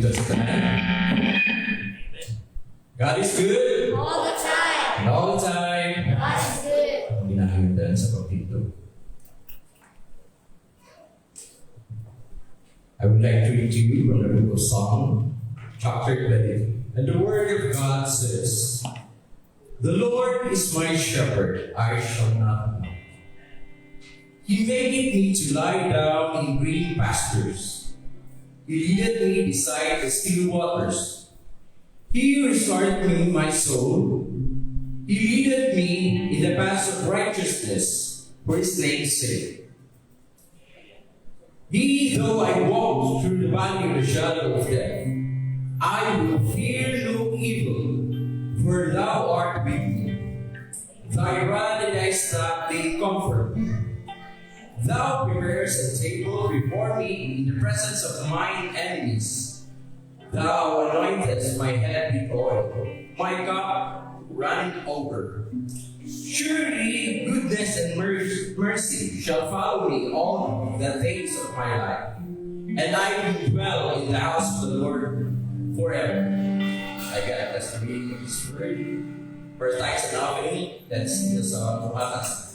dito sa tanan. God is good. All the time. And all the time. God is good. Ang ginahimdan sa pagpinto. I would like to read to you from the book of Psalm, chapter 20. And the word of God says, "The Lord is my shepherd, I shall not want. He maketh me to lie down in green pastures. He leadeth me beside the still waters. He restoreth me my soul. He leadeth me in the paths of righteousness for his name's sake. Yea, though I walk through the valley of the shadow of death, I will fear no evil, for thou art with me. Thy rod and thy staff, they comfort me. Thou preparest a table before me in the presence of mine enemies. Thou anointest my head with oil. My cup runneth over. Surely goodness and mercy shall follow me all the days of my life, and I will dwell in the house of the Lord forever." I got that's the reading of His word. First thanks and offering. Let's sing the song of Atas.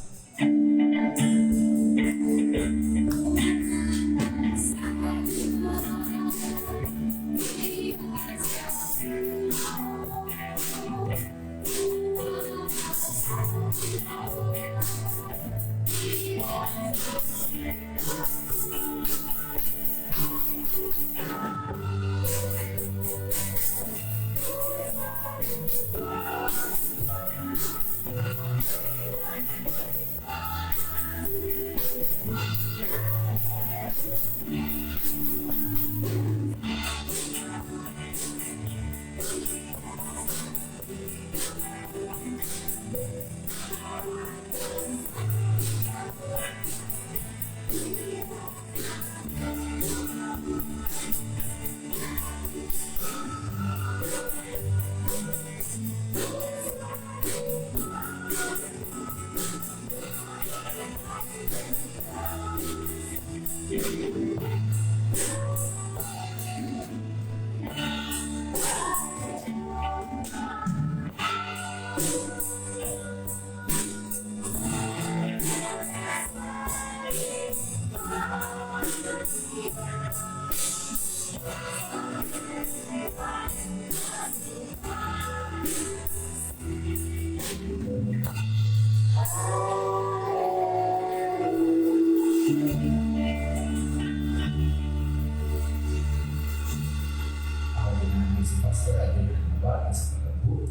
Si Pastor Adel Nabata sa pagkabu.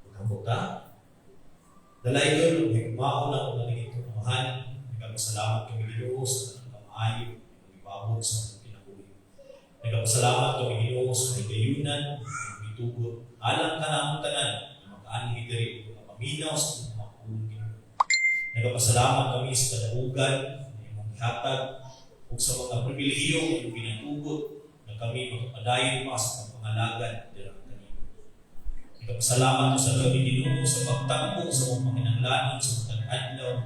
Pagkabuta, dalaygon, may kumao na kung nalingit ko namahan, nagpasalamat kami Ginoo sa pamaayo, ibabot sa mga kinabuhi. Nagpasalamat kami Ginoo sa higayunan, itugot, alang ka na ang tanan, mag-aaning diri, mapaminaw sa mga kulong Ginoo. Nagpasalamat kami sa kadahugan na imong gihatag ug sa mga pribilehiyo na imong ginatugot na kami makapadayon pa sa pangangalagan dira kanimo. Nagpasalamat sa kami Ginoo sa pagtampo sa mga panginahanglan sa mga adlaw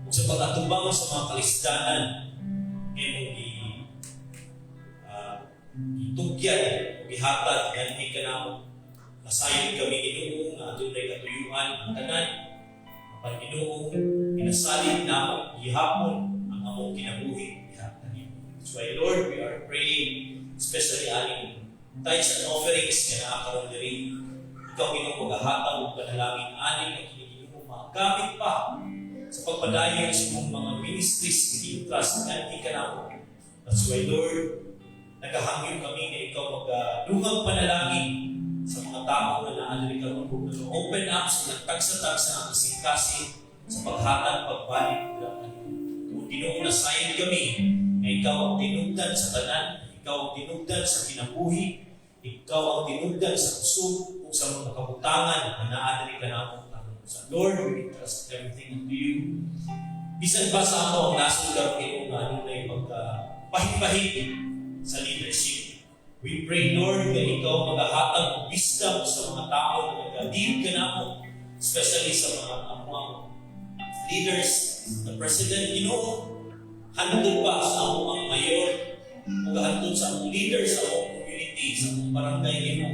ug sa pag-atubang sa mga kalisdanan imong itugyan o gihatag ganti kanamo. Nasayon kami Ginoo nga adunay katuyuan ang tanan. Pag-Ginoo, pinasalin na ihapon ang among kinabuhi. That's why, Lord, we are praying, especially aning tithes and offerings na nakakaroon diri. Ikaw, Ginoo, maghahatag o panalangin aning na Ginoo magamit pa sa pagpadayon sa mga ministries na i-trust na hindi ka na. That's why, Lord, naghahangin kami na ikaw magdungang panalangin sa mga tao na naadali ka open up sa nagtagsa-tagsa ang kasing-kasing sa paghatag, pagbalik ng kung Ginoo na sayon kami na ikaw ang tinugdan sa tanan, ikaw ang tinugdan sa kinabuhi, ikaw ang tinugdan sa kusog o sa mga kabutangan na naadali ka na sa Lord, we trust everything unto you. Bisan ba sa ako ang nasulat kayo nga ano na yung pahit-pahit sa leadership. We pray, Lord, na ikaw maghahatag ng wisdom sa mga tao na nag-deal ka na mo, especially sa mga leaders, the President, handod pa sa among mayor, o handod sa among leader sa among community, sa among barangay nimo.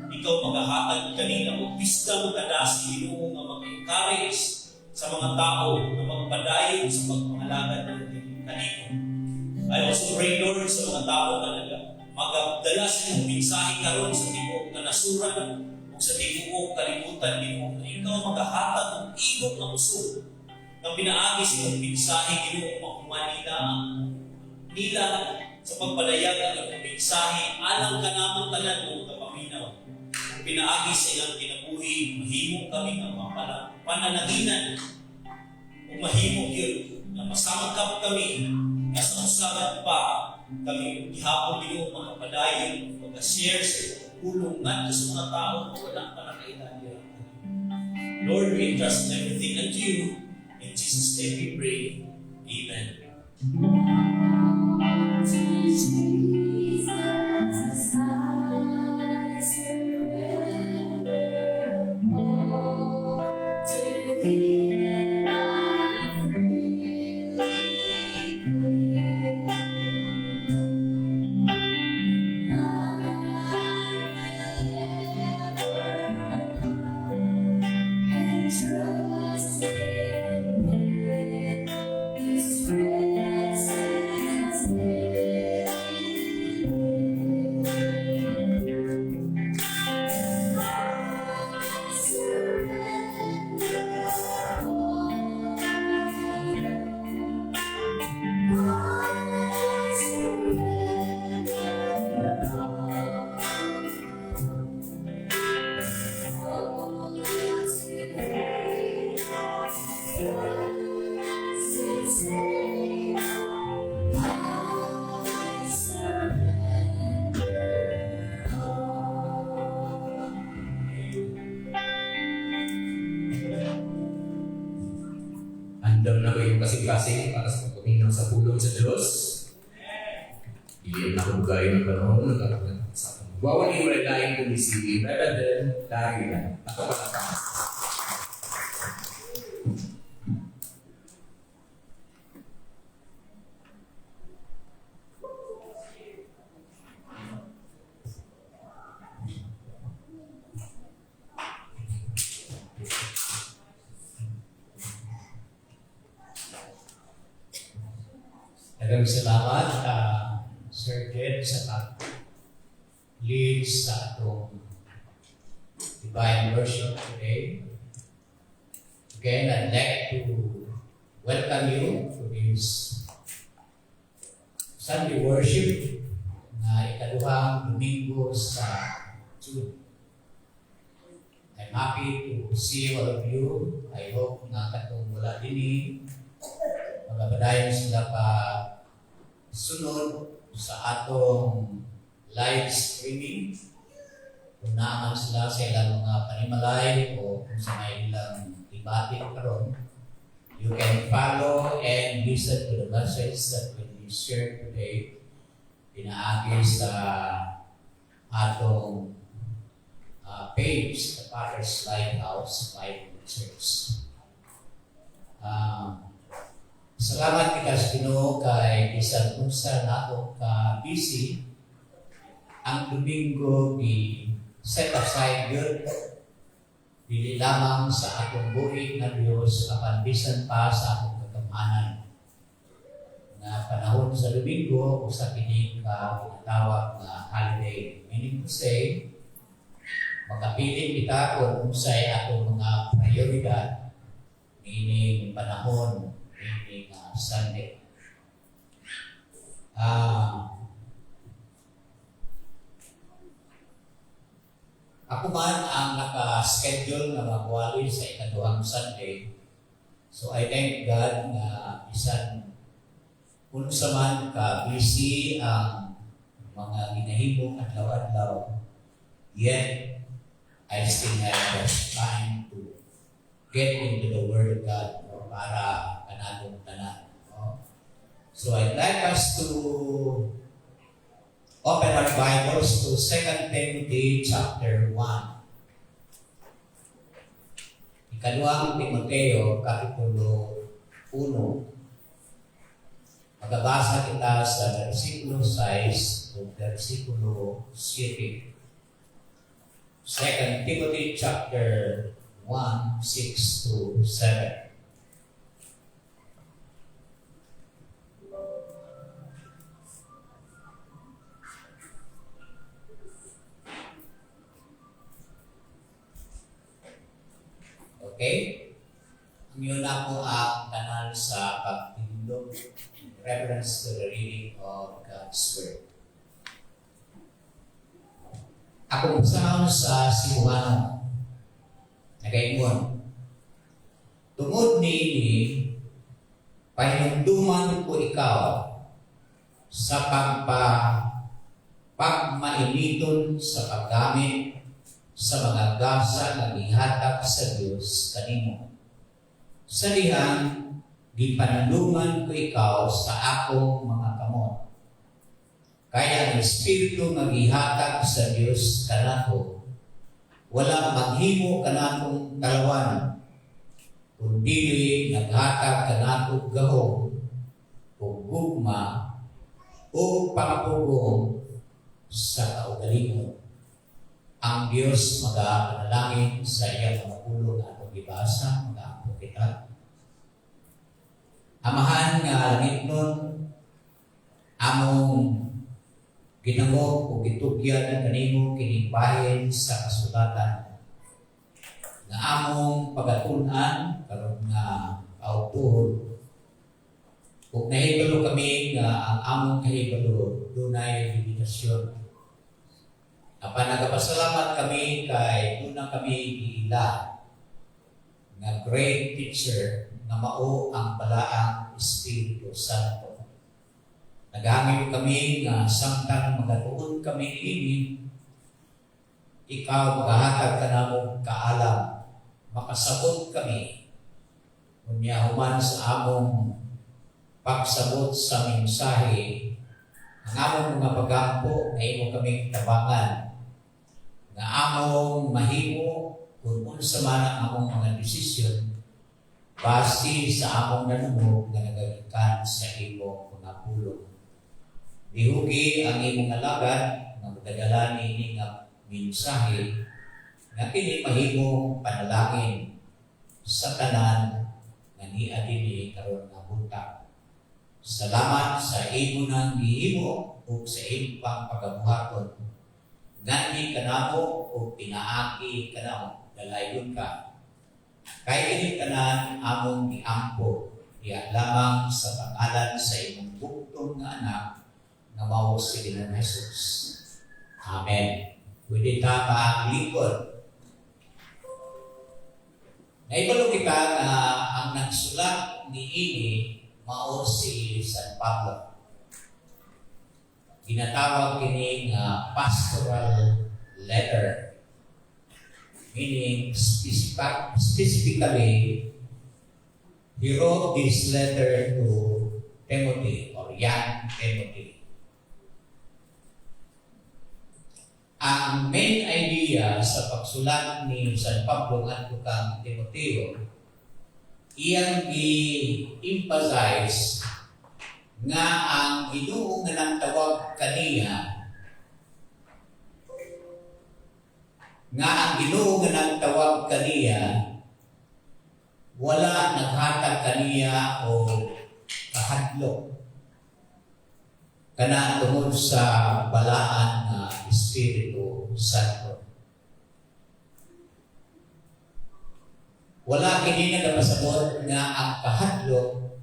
Ikaw maghahatag kanina og wisdom kada sa Ginoo nga mag-encourage sa mga tao na magpadayon sa pagpangalagad ng kanino. I also pray, Lord, sa mga tao na magdala sa iyong mensahe karon sa tibuok na nasuran o sa tibuok kalibutan nimo na ikaw maghahatag ng ilog ng usod na pinaagi sa iyong mensahe Ginoo makumanila nila sa pagpadayag ng mensahe alang ka namang tanan mo kapaminaw. Pinaagi sa ilang kinabuhi, mahimo kami ng mga pananaginan o mahimo yun na masamagkap kami na sa usagan pa kami ihapon Ginoo makapadayon mag-share sa pulong nga sa mga tao na wala pa nakailangan. Lord, we trust everything unto you. In Jesus' name we pray. Amen. Andam na kayong kasing-kasing para sa pagpaminaw sa pulong sa Diyos. Hindi na kabugay ng panahon ng kalaman sa atin. Wawali mo rin laing kung si Reverend Darian. Ako pa na pa. Maraming salamat, Sir Jed, sa pag-lead sa atong divine worship today. Again, I'd like to welcome you to this Sunday worship na ikaduhang Domingo sa June. I'm happy to see all of you. I hope na katong wala din magabadayon sila pa sunod sa atong live streaming. Kung naaman sila sa ilang mga panimalay o kung sa may ilang debating karon, you can follow and listen to the message that will be shared today. Pinaagi sa atong page, the Father's Lighthouse Bible Church. Salamat kita sa Ginoo kay bisan unsa nato ka busy ang Domingo ni set aside yun dili lamang sa atong buhig na Dios apan bisan pa sa atong kagamanan na panahon sa Domingo usa kini ka tinatawag na holiday, meaning to say magkapiling kita kung unsay atong mga prioridad meaning panahon Sunday. Ako man ang naka-schedule na magwali sa ikaduhang Sunday. So I thank God na bisan unsa man ka busy ang mga ginahimong adlaw-adlaw, yet I still have time to get into the Word of God para kanatong tanan. So I'd like us to open our Bibles to 2 Timothy chapter 1. Ikaduhang Timoteo, kapitulo Magbabasa kita sa versikulo 6 o versikulo 7. 2 Timothy chapter 1, 6 to 7. Okay? Ngayon ako ang kanal sa pagtindog in reference to the reading of God's Word. Ako saan sa Cebuano, nagaingon. Tungod ni ini, pahinumduman ko ikaw sa pagmainiton sa paggamit sa mga gasa na gihatag sa Dios kanimo. Sa dihang gipanalungan ko ikaw sa akong mga kamot. Kaya ang Espiritu nga gihatag sa Dios kanako wala maghimo kanakong kalawan kundi naghatag kanako gahom o gugma o pagpugong sa kaugalingon. Ang Diyos mag-aapanalangin sa iyang mga ulo na atong ibasa, mag-aampo kita. Amahan nga langit nun, among ginamo o gitugyan kanimo kinibahin sa kasulatan nga among pagatunan karon nga autor ug nahibalo kami nga ang among kahibalo dunay limitasyon. Apan nagapasalamat kami kay una kami giila nga great teacher na mao ang balaang Espiritu Santo. Nagahangyo kami nga samtang magatuon kami ini, ikaw magahatag ka namong kaalam, makasabot kami. Kunya human sa among pagsabot sa mensahe, ang among mga pagampo na imo kaming tabangan, na among mahimo kung unsa man ang among mga desisyon base sa among nanumog nga nagagikan sa imong mga pulong. Dihugi ang imong alagad nga magdadala niini nga mensahe nga kini mahimong panalangin sa tanan nga niadili karon nga buntag. Salamat sa imo nang gihimo ug sa imong pagabuhaton. Gani kanamo o pinaagi kanamo dalayon ka. Kay ini tanan among giampo diya lamang sa pangalan sa imong buktong nga anak nga mao si Ginoong Hesus. Amen. Pwede ta maglingkod. Naibalo kita na ang nagsulat ni ini mao si San Pablo. Ginatawag kini nga pastoral letter, meaning specifically he wrote this letter to Timothy or young Timothy. Ang main idea sa pagsulat ni San Pablo ngadto kang Timoteo, iyang i-emphasize nga ang Ginoo nga nagtawag kaniya wala naghatag kaniya o kahadlok kana tungod sa balaan nga Espiritu Santo. Wala kini nagapasabot nga ang kahadlok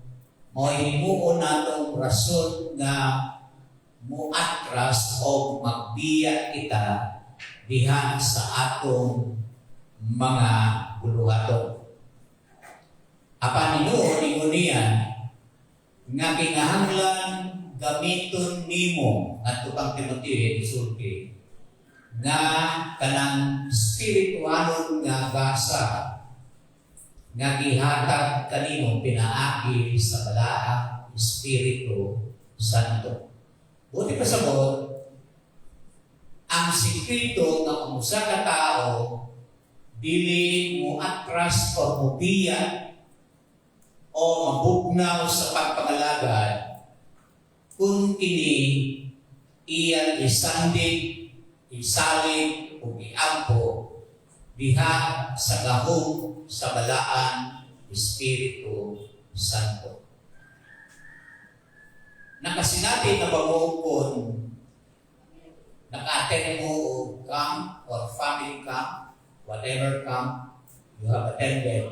mao himuon natong rason nga muatras o magbiya kita diha sa atong mga buluhaton. Apan Ginoo ingon niya nga kinahanglan gamiton nimo ngadto kang Timoteo isulti nga kanang spiritualon nga gasa nga gihatag kanimo pinaagi sa balaang Espiritu Santo. Buti pasabot ang sikreto nga usa ka tao dili mo atras o mobiya o mabugnaw sa pagpangalagad kung kini iyan isandig, isalig o iampo diha sa gahom sa balaan Espiritu Santo. Nakasinabi na ba mo kung naka-attend mo o camp or family camp, whatever camp you have attended,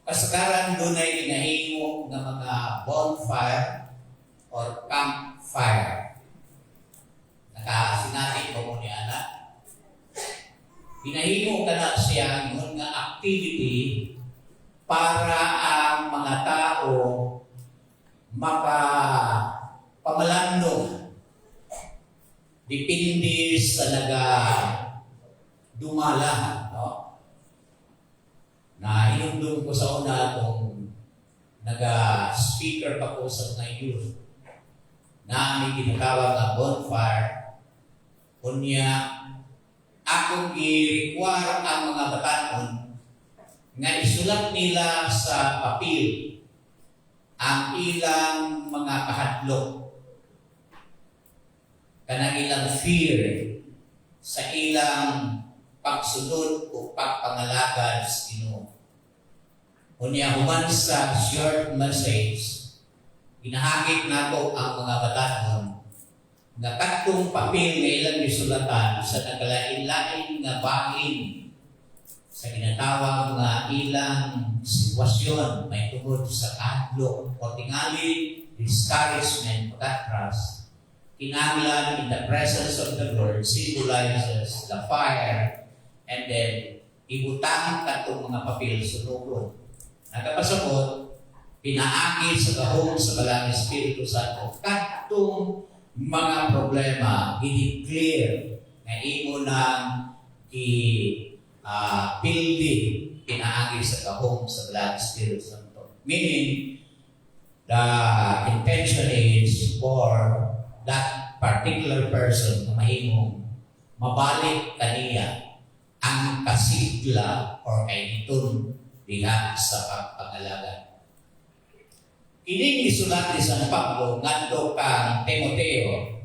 kasagaran doon ay inahimo ng mga bonfire or campfire. Nakasinabi ko mo ni anak. Pinahimo ka na siya ng nga activity para ang mga tao makapamalandong. Depende sa dumala, no? Na inundong ko sa una kung naga-speaker pa ko sa mga youth na may ginatawag na bonfire. Kunya, akong i-require ang mga batanon nga isulat nila sa papel ang ilang mga kahadlok, kanang ilang fear sa ilang pagsunod o pagpangalagad sa Ginoo. Unya human sa short message, ginahagit nato ang mga batanon nga katong papel nga ilang gisulatan sa nagalain-lain nga bahin sa ginatawag nga ilang sitwasyon may tungod sa kahadlok o tingali, discouragement, pagkatras. Kinahanglan in the presence of the Lord symbolizes the fire, and then ibutang katong mga papel sunugon. Nagkapasabot, pinaagi sa gahom sa balang Espiritu Santo katong mga problema i-declare na imo nang pildi pinaagi sa gahom sa balang Espiritu Santo. Meaning, the intention is for that particular person na mahimong mabalik kaniya ang kasigla or kainitun diha sa pagpangalaga. Ining isulat ni San Pablo ngadto kang Timoteo.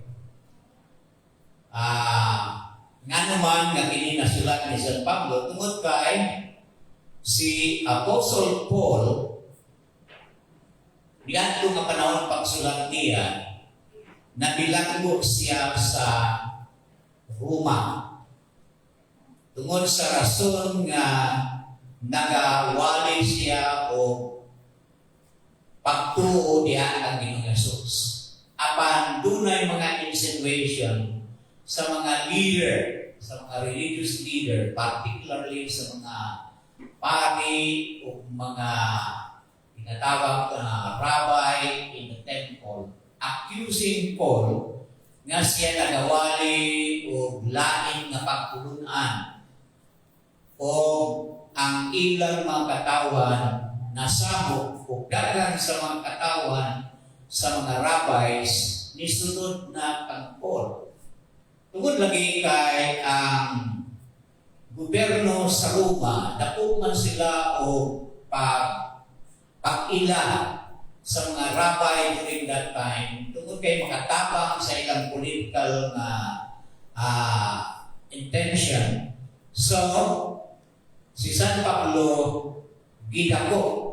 Ngano man nga kini nasulat ni San Pablo tungod kay si Apostle Paul diadto nga panahon pagsulat niya nabilanggo siya sa Roma tungod sa rason nga nagawali siya o pagtuo diha ang Ginoong Hesus. Apan dunay mga insinuation sa mga leader, sa mga religious leader, particularly sa mga pari o mga tinatawag na rabbi in the temple, accusing Paul nga siya nagawali o lain nga pagtulunan o ang ilang mga katawan nasabot o dagan sa mga katawan sa mga rabbis ni sunod na kang Paul. Tungod lagi kay ang gobyerno sa Roma, dako man sila o pag-ila sa mga rabbi during that time, tungod kay makatabang sa ilang political na intention. So, si San Pablo gidako.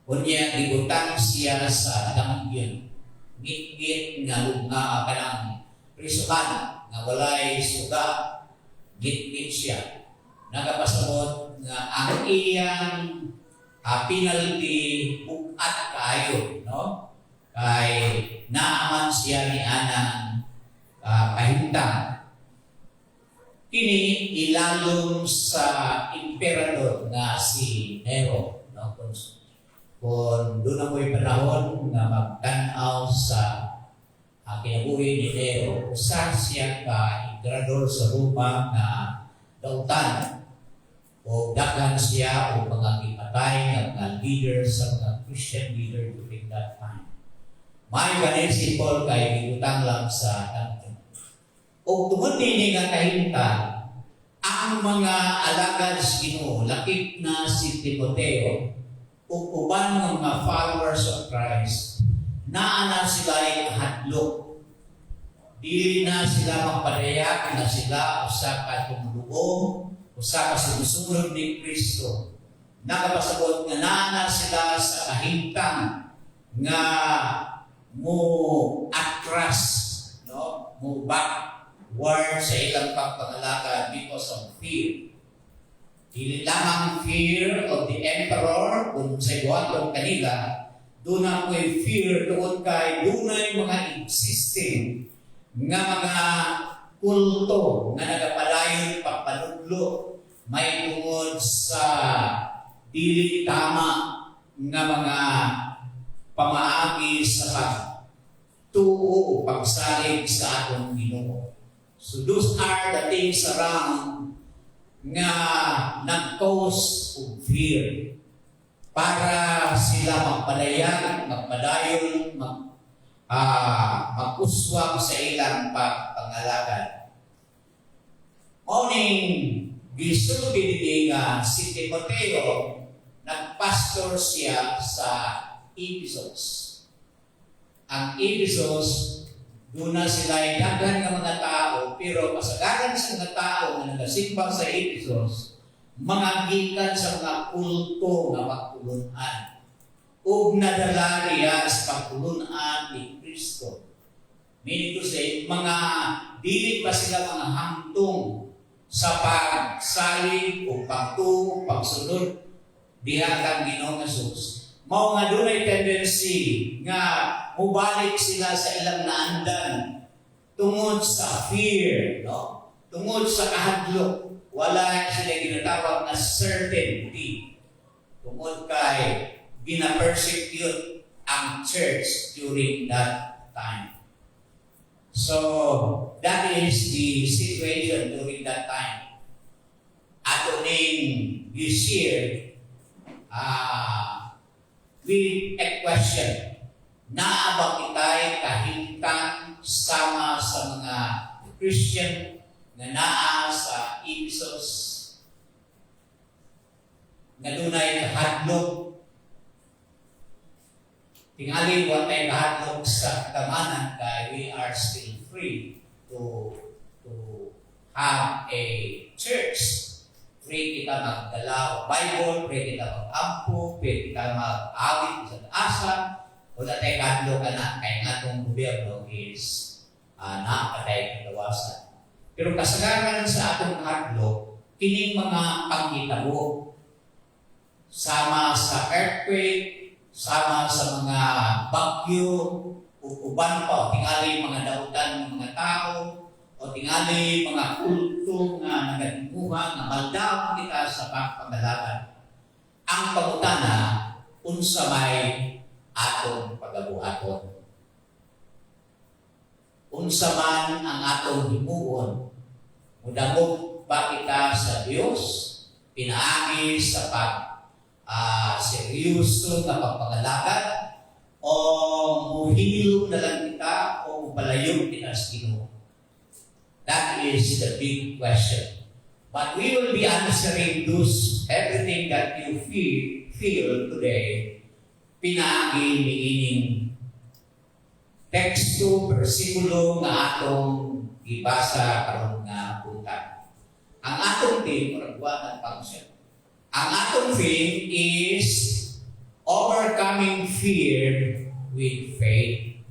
Kunya gibutang siya sa damagyan. Git-git nga kanang prisuhan nga walay suga. Git-git siya. Nagapasabot nga ang iyang penalty bukat kayo, no? Kay naaman siya ni anang kahintang. Kini ilalom sa emperador nga si Nero, no? Kung doon na mo'y panahon na magtanaw sa kinabuhi ni Nero, usa siya ka emperador sa Roma na dautan o dagan siya o mga ipatay ng mga leaders sa mga Christian leader during that time. May ganit si Paul kay gibutang lang sa tanong. O tungod din nga kahintang, ang mga alagad sa Ginoo, lakip na si Timoteo, ug uban nga mga followers of Christ, naana sila ay kahadlok. Dili na sila magpadaya na sila usa ka tumuluong, usa ka sumusunod ni Kristo. Nakapasabot nga naana sila sa kahimtang nga mo atras, no? Mo backward sa ilang pagpangalakad because of fear. Dili lamang fear of the emperor kung sa iwatong kanila, doon na ko'y fear tungkol kay dunay mga existing nga mga kulto nga nagapalayon pagpanudlo may tungod sa dili tama nga mga pamaagi sa pagtuo o pagsalig sa atong Ginoo. So those are the things around nga nag-cause of fear para sila magpadayon, mag-uswag sa ilang pagpangalagad. Morning, gisulti nga si Timoteo, nagpastor siya sa Ephesus. Ang Ephesus, doon na sila ay daghan ng mga tao, pero kasagaran sa mga tao na nagasimbang sa Ephesus, mga gikan sa mga kulto na pagtulunan. Ug nadala niya sa pagtulunan ni Kristo. Meaning to say, mga dili pa sila mga hamtong sa pagsalig o pagtuo, pagsunod diha kang Ginoong Hesus. Mao nga dunay tendency nga mubalik sila sa ilang naandan tungod sa fear, no? Tungod sa kahadlok, wala sila ginatawag na certainty. Tungod kay gina-persecute ang church during that time. So, that is the situation during that time. Ato ning gisir with a question. Naabang kita'y kahintang sama sa mga Christian na naa sa Ephesus nga dunay kahadlok. Tingali wa tay kahadlok sa kamanan kay we are still free to have a church. Free kita magdala o Bible, free kita mag-ampo, free kita mag-awit sa asa, o natay kahadlok ka na kay nga itong gobyerno is nakapatay kalawasan. Pero kasagaran sa atong kahadlok, kining mga panghitabo sama sa earthquake, sama sa mga bagyo, uban pa, tingali mga dautan ng mga tao, o tingali mga kulto nga nagatimuhan, nga maldaw kita sa pagpangalaban. Ang pangutana, unsa may atong pagabuhaton. Unsa man ang atong himuon, mudamog ba kita sa Dios, pinaagi sa seryoso na pagpangalakad, o muhilo na lang kita, o palayo kita sa Ginoo. That is the big question. But we will be answering everything that you feel today, pinaagi ni ining teksto, versikulo nga atong ibasa karon nga buntag. Ang atong theme, ng function. Ang atong theme is overcoming fear with faith.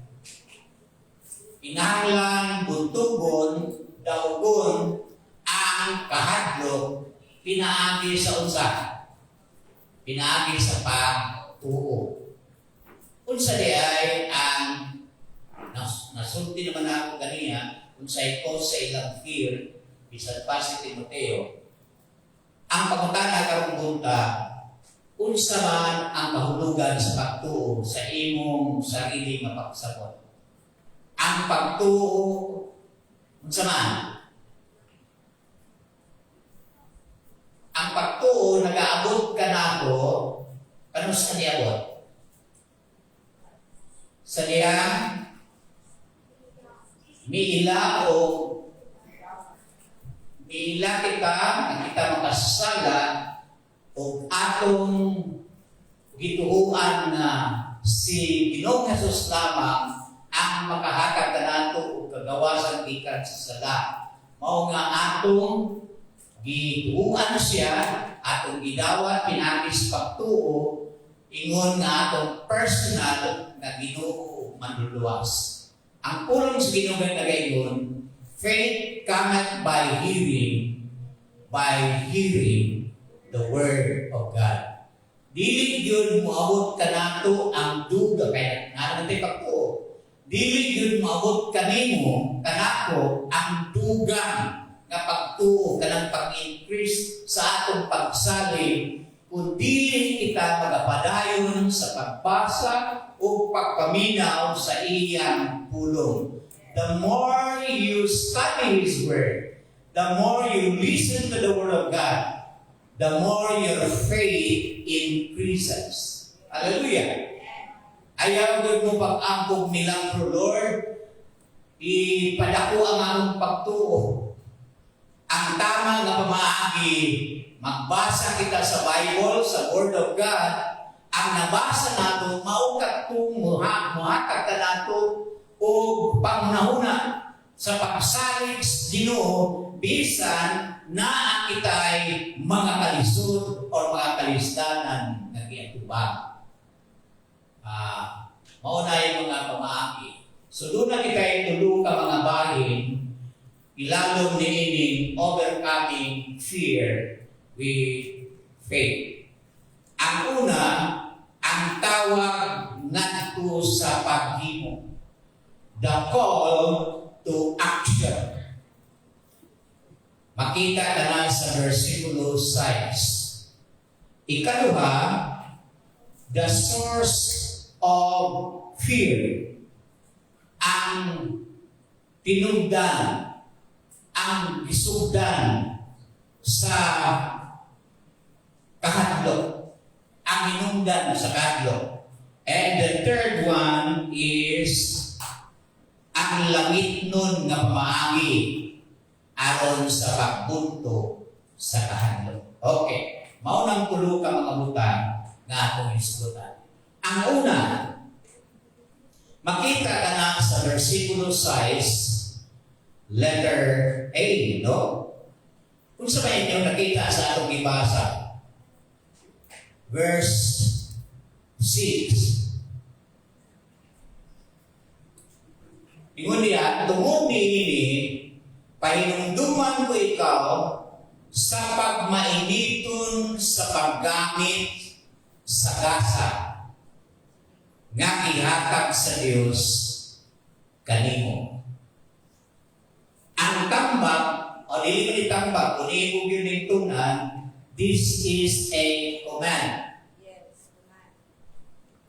Inahanglan buntugon daugon ang kahadlok pinaagi sa unsa? Pinaagi sa pagtuo. Unsa di ay ang nasulti naman ako kaniya unsay cause sa ilang fear bisan pa si Timoteo. Ang pangutana karong bunta, unsa man ang kahulugan sa pagtuo sa imong sarili nga pagsabot? Ang pagtuo unsa man? Ang pagtuo nagaabot ka nako kanus sa niabot? Sa diyang miila kita na kita makasala o atong gituuan na si Ginoong Hesus lamang ang makahatag kanato og kagawasan gikan sa sala. Mao nga atong gituuan siya, atong gidawat pinakis pagtuo, ingon nga atong personal na Ginoo manluluwas. Ang pulong sa Ginoo nga gayon, faith cometh by hearing the word of God. Dili gyud moabot kanato ang duga kay nanate pagtuo. Dili gyud moabot kanimo kanako ang dugang nga pagtuo kanang pag-increase sa atong pagsalig kung dili kita magapadayon sa pagbasa o pagpaminaw sa iyang pulong. The more you study His Word, the more you listen to the Word of God, the more your faith increases. Hallelujah! Ayaw mo pag-angkog nilang pro Lord, ipadako ang among pagtuo. Ang tama nga pamaagi, magbasa kita sa Bible, sa Word of God, ang nabasa nato, maukat kong muhatag ka nato o pangunahuna sa pagsalig sa Ginoo, bisan na ang kita'y mga kalisod o mga kalisdanan na giatubang. Mauna yung mga pamaagi. So doon na kita'y tulo ka mga bahin, ilalong niining overcoming fear with faith. Ang una, ang tawag ngadto sa paghimo. The call to action. Makita ka na sa versikulo 6. Ikaduha, the source of fear. Ang tinugdan, ang gisugdan sa kahadlok, ang hinungdan sa kahadlok. And the third one is ang langit nun nga pamaagi aron sa pagbunto sa kahadlok. Okay, maunang tulo ka mga butang nga atong isgutan. Ang una, makita ka na sa versikulo 6, letter A, no? Kung sa may inyo nakita sa atong ibasa, verse 6. Ingon niya, tungod niini, pahinumduman ko ikaw sa pagmainiton sa paggamit sa gasa nga ihatag sa Dios kanimo. Ang tambak, o dili man itambak, kung iibog yun ng tunan, this is a command. Yes, command.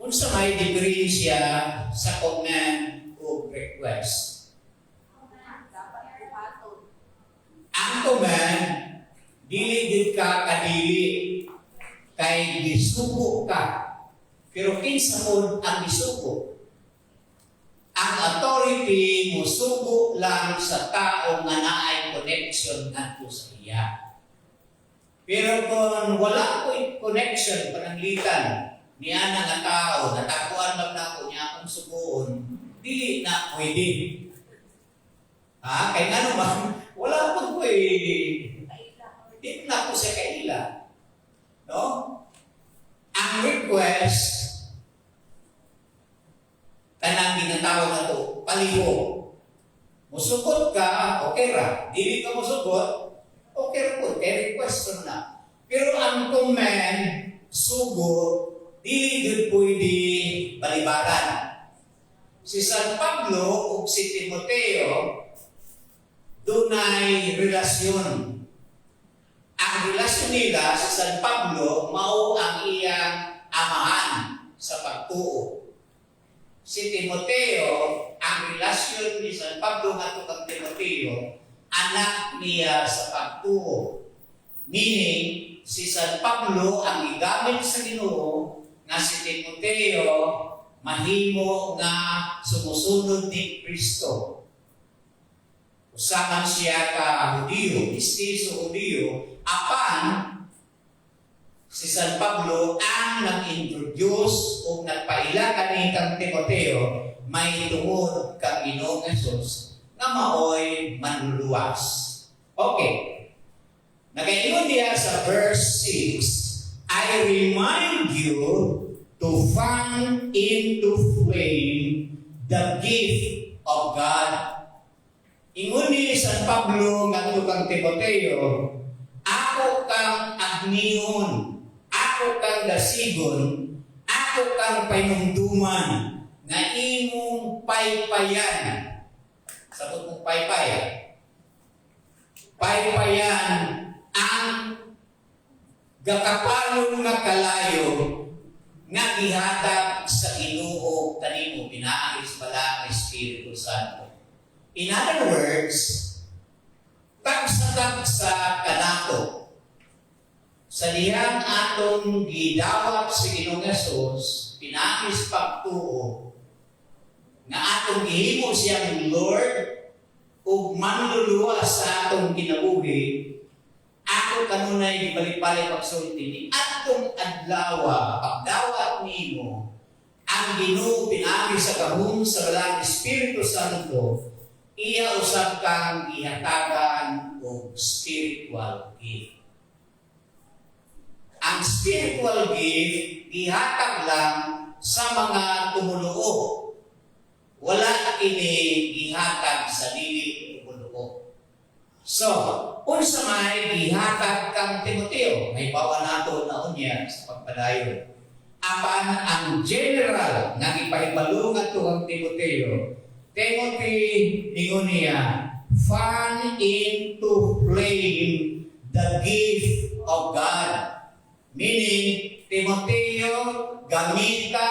Kung sa may diferensya sa command o request. Dapat ihatod. Ang command, dili gid ka kadili kay gisugo ka. Pero kinsa pod ang gisugo? Ang authority mo sugo lang sa tao nga naay connection ngadto sa iya. Pero kung wala ko connection pananglitan niya nga tao, natakuan lang na ko niya akong sugoon, dili na pwede. Kaya nga naman, wala po ko dito na po sa kaila. No? Ang request, kanang ginatawag na ito, paliho. Musugot ka, okay ra. Dili ka musugot, okay ra po. Kaya request na. Pero ang command, sugo, dili din pwede balibaran. Si San Pablo o si Timoteo, dunay relasyon. Ang relasyon nila sa San Pablo, mao ang iyang amahan sa pagtuo. Si Timoteo, ang relasyon ni San Pablo nga kang Timoteo, anak niya sa pagtuo. Meaning, si San Pablo ang igamit sa Ginoo nga si Timoteo mahimo nga sumusunod ni Kristo. Usaman siya ka Hudiyo, istiso Hudiyo, apan Si San Pablo ang nag-introduce o nagpaila kani kang Timoteo may tungod kang Ginoong Hesus nga maoy manluluwas. Okay. Nagaingon diya sa verse 6, I remind you to fan into flame the gift of God. Ingon ni San Pablo ngadto kang Timoteo, ako kang agnihon, ako kang dasigon, ako kang painumduman, nga imong paypayan. Sabot mong paypayan. Paypayan ang gakapalong nga kalayo nga gihatag sa Ginoo kanimo pinaagis pala ang Espiritu Santo. In other words, tagsa-tagsa kanato sa diyang atong gidawat sa Ginoong Hesus, pinaagis pagtuo nga atong gihimo siyang Lord ug manluluwas sa atong kinabuhi. Ako kanunay gibalik-balik pagsulti ni atong adlaw pagdawat nimo ang Ginoo pinaagi sa kahum sa balang Espiritu Santo, iya usab kang gihatagan og spiritual gift. Ang spiritual gift gihatag lang sa mga tumuluo. Wala kini gihatag sa dili tumuluo. So, unsa may gihatag kang Timoteo, may bawa nato na unya sa pagpadayon. Apan ang general nga gipahibalo ngadto kang Timoteo, Timothy ningon niya, fan into flame the gift of God. Meaning, Timoteo, gamita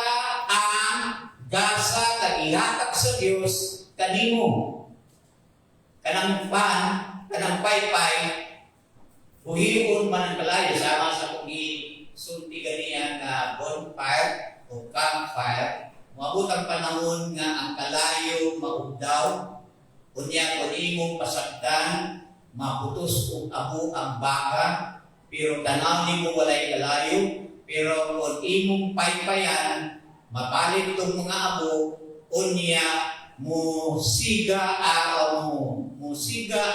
ang gasa na ihatag sa Diyos kanimo. Kanang pan, kanang paypay, buhion man ang kalayo, sama sa kugi, sulti ganiya na bonfire o campfire, maabot ang panahon nga ang kalayo maugdaw, unya kung imong pasagdan, maputos o abo ang baka, pero tanaw nimo walay kalayo, pero kung imong paypayan, mapalit itong mga abo, unya musiga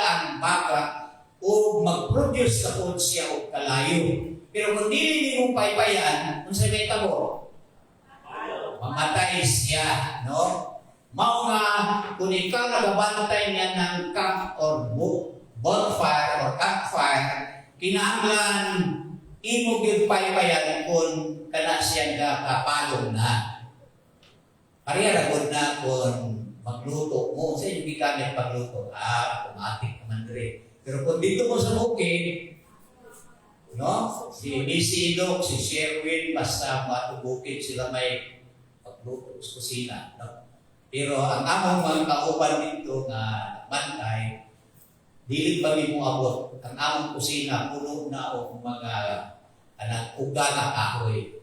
ang baka o mag-produce sa pod siya o kalayo. Pero kung dili nimo paypayan, kung sa may tabo, mamatay siya, no? Mao nga, kung ikaw nagabantay niya ng camp or bonfire or campfire, kinahanglan imo gyud paypayan kung kana siya kapalong na. Pareha ra gud na kung magluto mo sa inyo gigamit pagluto, automatic naman dire. Pero kung dito mo sa bukid, no? Si Isidok, si Sherwin, basta matubukid sila may pagluto sa kusina, no? Pero ang among mga kauban dito na bantay, dili pa mi mo abot. Ang among kusina puno na og mga uga na kahoy.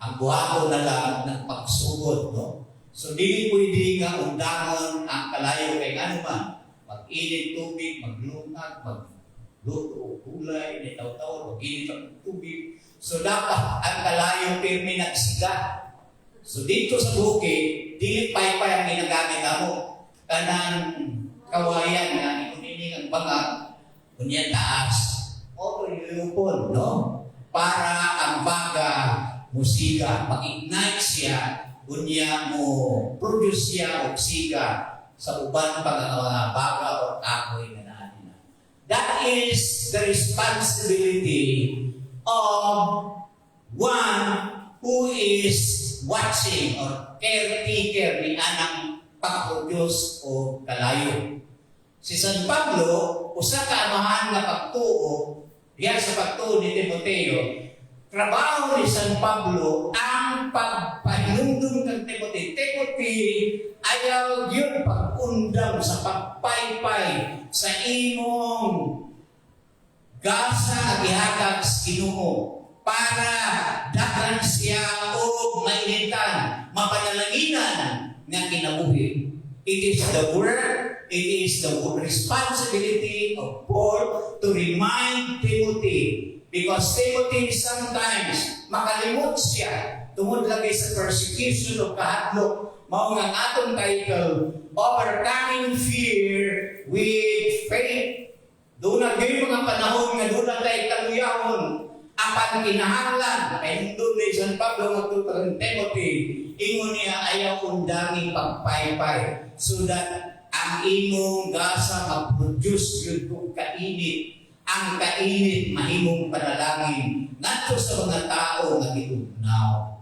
Ang buhaton na lang ng pagsugod, no? So dili pwede nga undangon ang kalayo kay ano man. Mag-init tubig, maglungag, magluto o gulay, nitaw-taw, mag-init ang tubig. So dapat ang kalayo pirmi nagsiga. So dito sa bukid, dili paypay ang ginagamit mo. Kanang kawayan nga ikunin ang bangag, kunya taas, o yuyupon, no? Para ang baga musiga, mag-ignite siya, kunya mo produce siya og siga sa uban pag baga o kahoy na naanin. That is the responsibility of one who is watching or caretaker ni anang pag-produce o kalayo. Si San Pablo, usa ka amahan nga pagtuo, diya sa pagtuo ni Timoteo, trabaho ni San Pablo ang pagpahinumdum kang Timoteo. Timoteo, ayaw yun pag-undang sa pagpaypay sa imong gasa at ihatag sa Ginoo para daghan siya o mainitan, mapanalanginan nga kinabuhi. It is the work, it is the responsibility of Paul to remind Timothy Because Timothy sometimes makalimot siya tungod lagi sa persecution o kahadlok. Mao nga atong title, Overcoming Fear with Faith. Doon na din mga panahon nga doon na tayo kaluyahon. Apan kinahanglan, ay doon ni San Pablo magtutulong Timothy, ingon niya ayaw undang pagpaypay so that ang imong gasa mag-produce yun kung kainit. Ang kainit mahimong panalangin ngadto sa mga tao nga gitugnaw.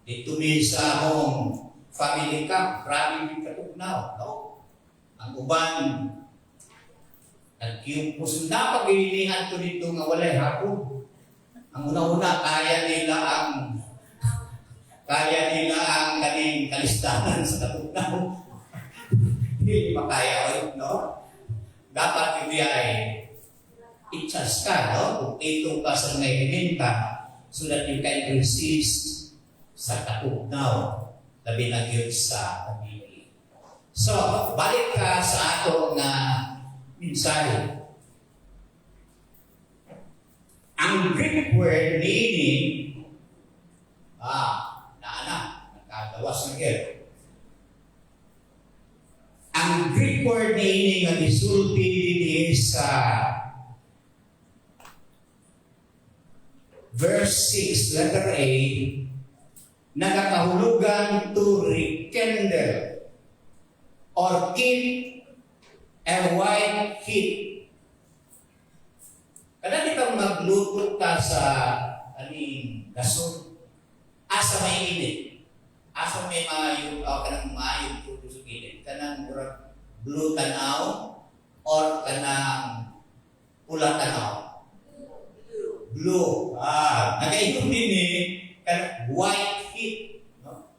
Dito ni sa among family camp, grabe yung katugnaw. No? Ang uban, nagkiyong dapat inihan ko dito nga walay hapon. Ang una-una, kaya nila ang kaning kalistanan sa katugnaw. Hindi makaya, no? Dapat hindi ay i-charge ka, no? Kung itong ka sa ngayon so that you can resist sa katugnaw, labi na yun sa pamilya. So, balik ka sa atong mensahe. Ang Greek word meaning, nakagawas ng girl. Ang Greek word meaning na gisulti is verse 6, letter A, nagkakahulugan to rekindle or keep a white heat. Kada di kang magluto ka sa gasol, asa may init, asa may maayong, kanang maayong tuto sa gilid, kanang blue tanaw or kanang pula tanaw. Blue. Nagayong din kanang white heat. No?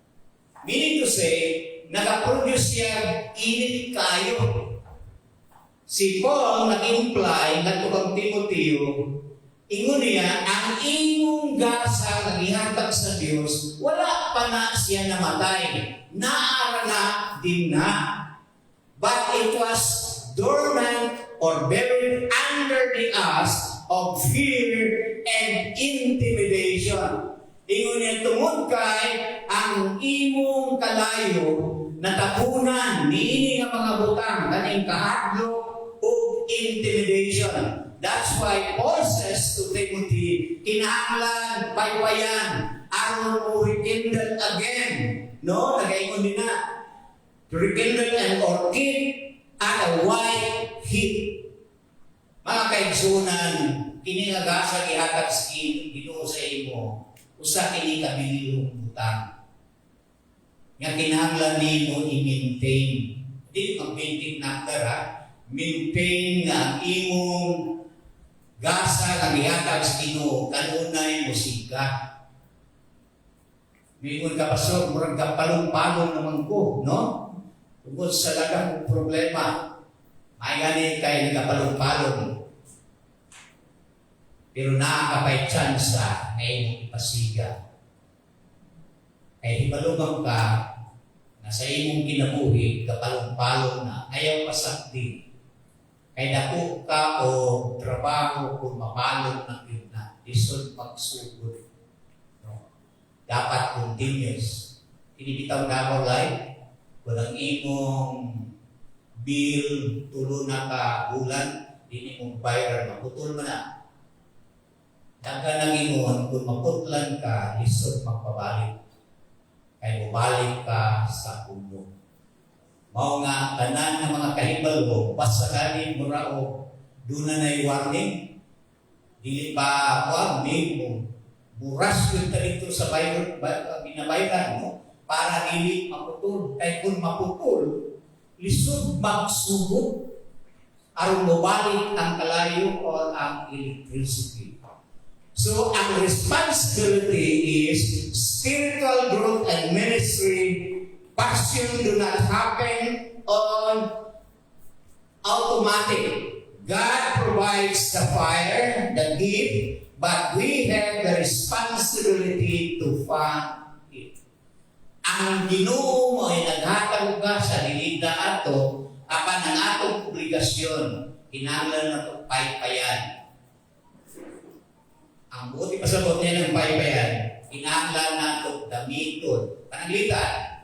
Meaning to say, nag-produce siya init kayo. Si Paul nag-imply ngadto kang Timoteo, ingon niya ang imong gasa nga gihatag sa Dios, wala pa na siya namatay. Naara na din na. But it was dormant or buried under the ash of fear and intimidation. Ingon niya tungod kay ang imong kalayo natapunan niini nga mga butang kaning kahadlok o intimidation. That's why Paul says to Timothy, kinahanglan paypayan aron mo rekindle again. No, nagaingon din na to rekindle and or keep at a white heat. Mga kaigsunan, kini nga gasa gihatag sa Ginoo sa imo, usa kini ka bilihong butang. Nga kinahanglan nimo i-maintain. Dili mag-maintain number maintain nga ang imong gasa nga gihatag sa Ginoo kanunay musika. Mingon ka pastor, murag kapalong-palong naman ko, no? Tungkol sa lagang problema, ay ganit kay nagapalong-palong. Pero nakakapay tsansa na imong ipasiga. Kaya hibalungan ka na sa imong kinabuhi, kapalong-palong na, ayaw pasakti. Kaya dako ka o trabaho kung mapalong na yun na, isod pagsugod. No? Dapat continuous. Tinibitaw na ako like, walang imong bill, tulo na ka bulan, hindi mong bayaran, maputol mo na. Daga nang ingon, kung maputlan ka, isod magpabalik. Kaya bumalik ka sa puno. Mao nga, tanan ng mga kahibalo, pasakanin mo rao, doon na warning, dili pa ako, may buras yun ka dito sa binabayran mo, para dili maputol. Kaya kung maputol, lisod magsugod, aron mabalik ang kalayo o ang electricity. So, ang responsibility is spiritual growth and ministry. Passion do not happen on automatic. God provides the fire, the gift, but we have the responsibility to fund it. Ang Ginoo mo ay naghatag ka sa dilida ato apan ang atong obligasyon kinahanglan nato paypayan. ang buti pasabot niya ng paypayan, kinahanglan nato damiton. Pananglitan,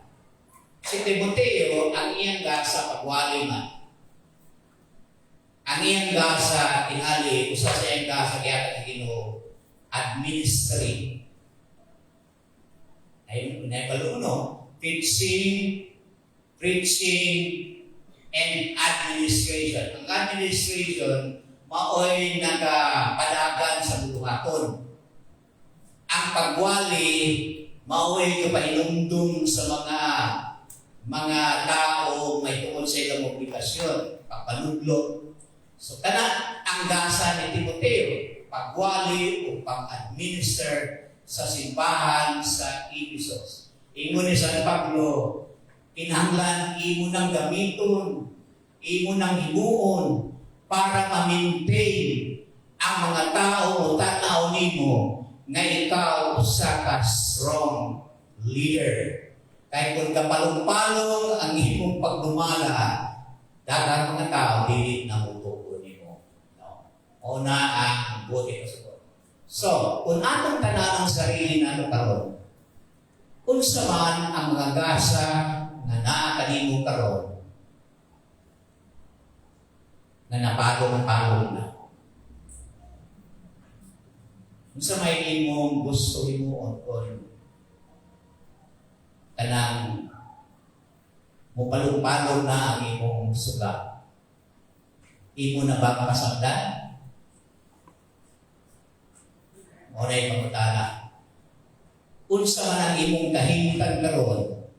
si Timoteo, ang iyang gasa pagwali man. Ang iyang gasa, tinali, usa sa iyang gasa, kaya ka Ginoo, administering. Ayun, naipalo, preaching, and administration. Ang administration, maoy nagapadagan sa buhaton. Ang pagwali, maoy kapainumdum sa mga tao may tungkol sa ilang obligasyon, pagpanudlo. So, kana ang gasa ni Timoteo, pagwali o pag-administer sa simbahan sa Ephesus. Ingon ni San Pablo, kinahanglan imo nang gamiton, imo nang himuon para ma-maintain ang mga tao o tanaw nimo nga ikaw sa ka-strong leader. Kaya kung kapalong-palong ang imong pagdumala, daghang mga tao dili na mutuko nimo. No? O na ang buti sa Lord. So, kung atong tanan ang sarili nato karon, unsa man ang mga gasa nga naa kanimo karon, na napagong-pagong na. Unsa may imong gusto himuon kon kanang mupalong-palong na ang imong suga. Imo na ba makasagdan? Oray pangutana. Unsa man ang imong kahimtang karon?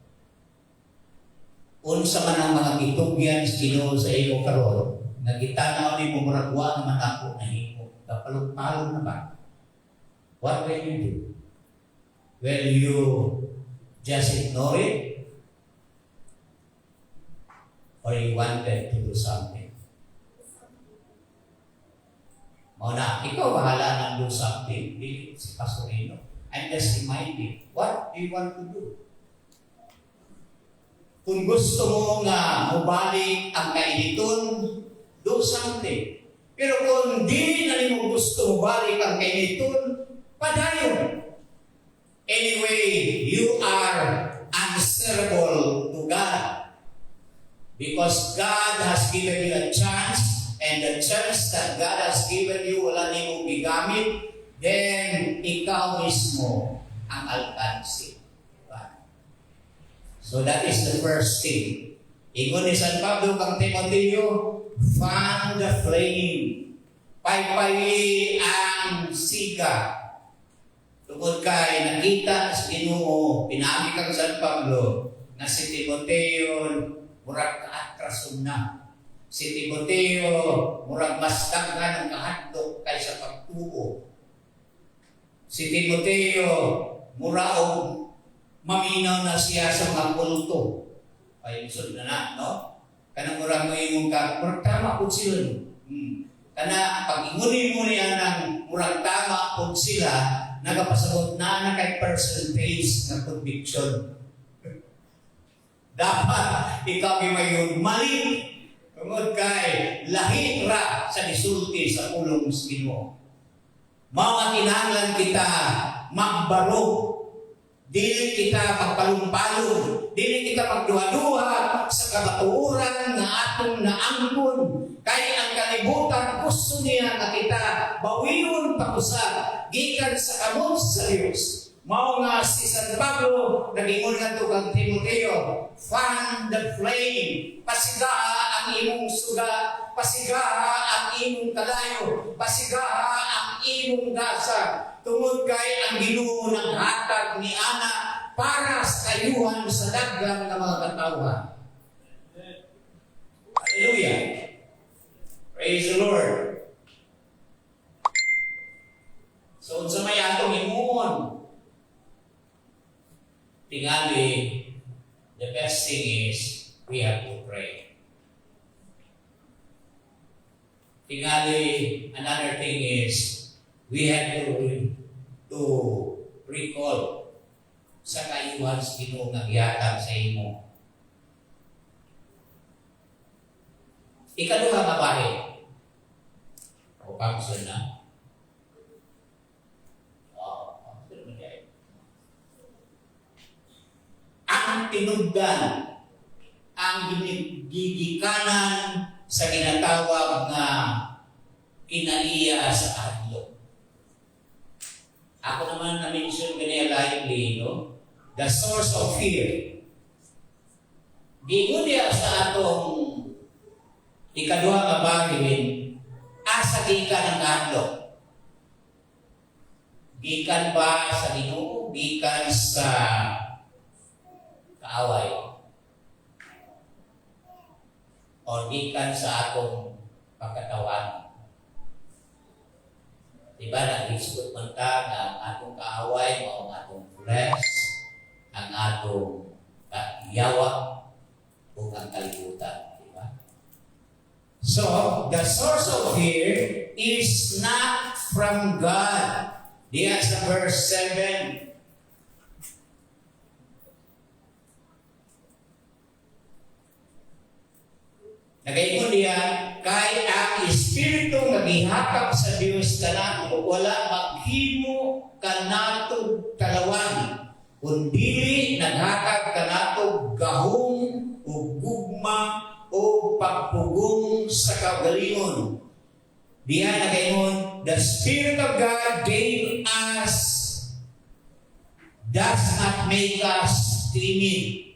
Unsa man ang mga gitugyan sa Ginoo sa imo karon? Nagitanaw ni mo murag wa naman ako na himo. Kapalong-palong na ba? What will you do? Will you just ignore it? Or you wanted to do something? Mauna, ikaw bahala ng do something. Hindi si Pastorino. I'm just reminding, what do you want to do? Kung gusto mo nga mubalik ang kainiton, do something. Pero kung di na mo gusto mubalik ang kainiton, padayon. Anyway, you are answerable to God. Because God has given you a chance, and the chance that God has given you, wala nimo gigamit, then ikaw mismo ang alkansi. Diba? So that is the first thing. Ingon ni San Pablo kang Timoteo, fan the flame. Paypayi ang siga. Tungkol kay nakita sa Ginoo, pinagi kang San Pablo na si Timoteo murag kaatrason na. Si Timoteo murag mas daghan ang kahadlok kaysa pagtuo. Si Timoteo mura og maminaw na siya sa mga kulto. Ay isod na no? Kanang murag mo imong murag tama pud sila. Kana pag inguni mo niya ng murag tama pud sila, nagapasabot na kay percentage ng conviction. Dapat ikaw may mali tungod kay lahi ra sa disulti sa pulong sa Ginoo. Mga kinahanglan kita magbaro. Dili kita magpalong-palong. Dili kita magduha-duha sa kabatuuran nga atong naangkon. Kay ang kalibutan gusto niya na kita bawiyon pakusag gikan sa kamot sa Dios. Mao nga si San Pablo nagingon ngadto kang Timoteo, fan the flame, pasigaha ang imong suga, pasigaha ang imong kalayo, pasigaha ang imong gasa, tungod kay ang Ginoo nang hatag ni ana para sa kayuhan sa daghang nga mga katawhan. Hallelujah. Praise the Lord. So unsa may atong himuon? Tingali, the best thing is we have to pray. Tingali, another thing is we have to recall sa kayuhan sa Ginoo nga giyatag sa imo. Ikaduha nga bahay. O pangson na. hinungdan ang gigikanan sa ginatawag na kinaiya sa adlaw. Ako naman na-mention ganyan lightly, no? The source of fear. Gigon niya sa atong ikaduha nga bahin, asa gikan ang adlaw. Gikan ba sa Ginoo? Gikan sa kaaway? O gikan sa atong pagkatawan? Diba, nag-isgot man ta na ang atong kaaway, o ang atong flesh, ang atong yawa, o ang kalibutan. Diba? So, the source of fear is not from God. Diyan sa verse 7. Nagaingon diyan, kay ang Espiritu nga gihatag sa Dios kanato wala maghimo kanato talawan, kundi naghatag kanato gahom o gugma o pagpugong sa kagalingon. Diyan nagaingon, the Spirit of God gave us, does not make us timid.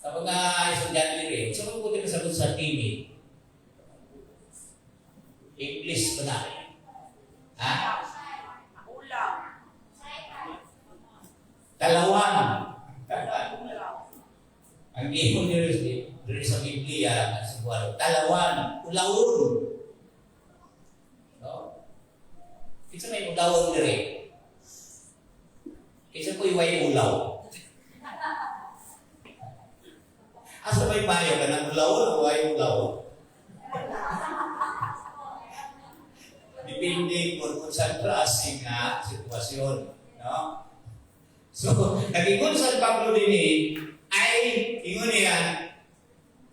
Sa mga estudyante rin, sa mga puti kasagot sa timid, English ba na? Ha? Ulaw. Talawan. Ulaw. Ang ihon nila sa Biblia, talawan, ulawon. No? Kita may ulawon nila. Kita ko iway ulaw. Asa may bayo ka ng ulawon o iway ulaw? Depende kung saan klase nga sitwasyon. No? So, nag-ingon sa Pablo din ay ingon niya,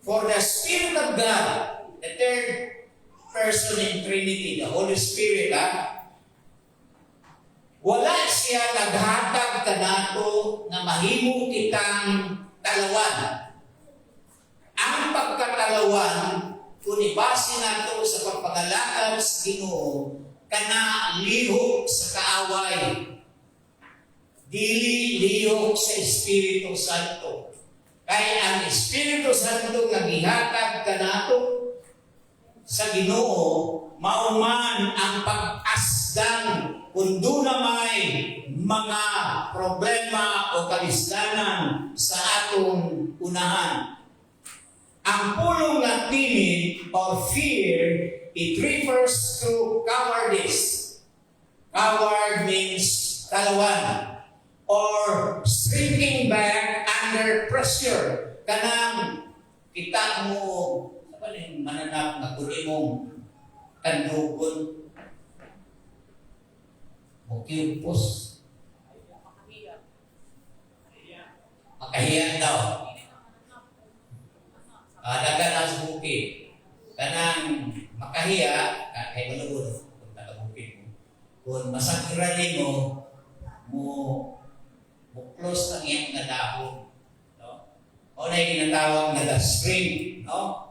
for the Spirit of God, the third person in Trinity, the Holy Spirit, wala siya naghatag kanato na mahimo kitang talawan. Ang pagkatalawan, kung ibase nato sa pagpangalakan sa Ginoo, kana liho sa kaaway, dili liho sa Espiritu Santo. Kaya ang Espiritu Santo nga gihatag kanato sa Ginoo, mauman ang pag-asdan kung doon na may mga problema o kalisdanan sa atong unahan. Ang pulong ng timid or fear, it refers to cowardice. Coward means talawan or shrinking back under pressure. Kanang kita mo, saan yung mananap na kunin mong tandugon? Mukipos. Makahiyan daw. Dagan ang bukid. Kanang makahiya, kay malugod, kung taga-bukid mo. Kung masakiran mo, close ang iyang nga dahon. No? O na yung ginatawag na the string. No?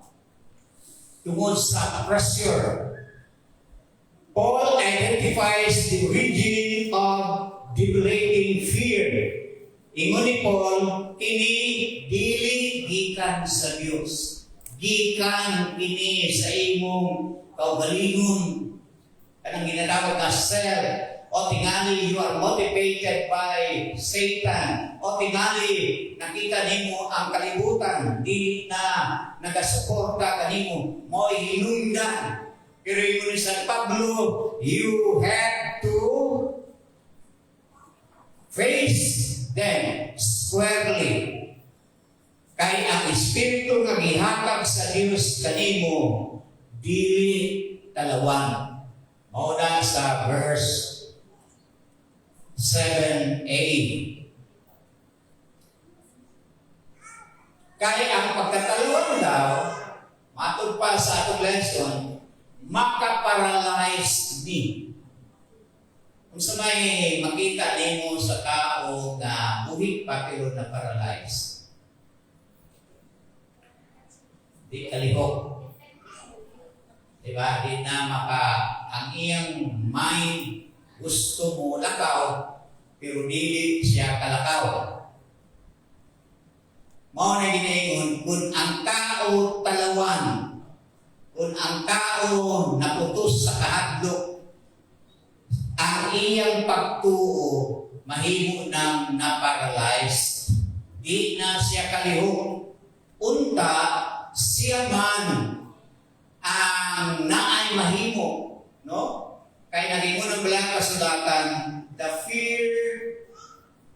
Tungod sa pressure. Paul identifies the origin of debilitating fear. Ingon ni Paul, ini dili gikan sa Dios. Gikan ini sa imong kaugalingon. Kanang ginatawag na self. O tingali, you are motivated by Satan. O tingali, nakita nimo ang kalibutan. Di na nagasuporta kanimo. Mo'y hinundan. Pero yun sa Pablo, you have to face them squarely. Kaya ang Espiritu nga gihatag sa Dios kanimo, dili talawan. Mauna sa verse 7a. Kaya ang pagkatalawan daw, matod pa sa atong lesson, makaparalyze ni. Kung sa may makita nimo sa tao na buhi pa pero na paralyzed, di kalihok. Diba? Di na ang iyang mind gusto mo lakaw, pero dili siya kalakaw. Mao na ginaingon, kung ang tao talawan, kung ang tao naputos sa kahadlok, ang iyang pagtuo mahimo nang na-paralyzed, di na siya kalihok. Unta, siya man ang naay mahimo, no? Kaya naging unang bilang kasulatan, the fear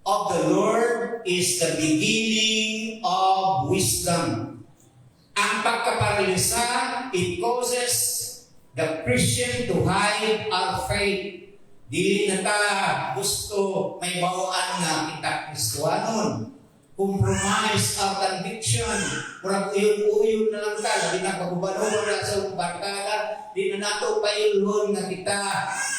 of the Lord is the beginning of wisdom. Ang pagkaparalisa, it causes the Christian to hide our faith. Dili na ta gusto may bawaan nga kita Kristohanon. Compromise our conviction. Murag uyon-uyon na lang ta. Di na pagubanoon na sa barkada. Di na nato payulon nga kita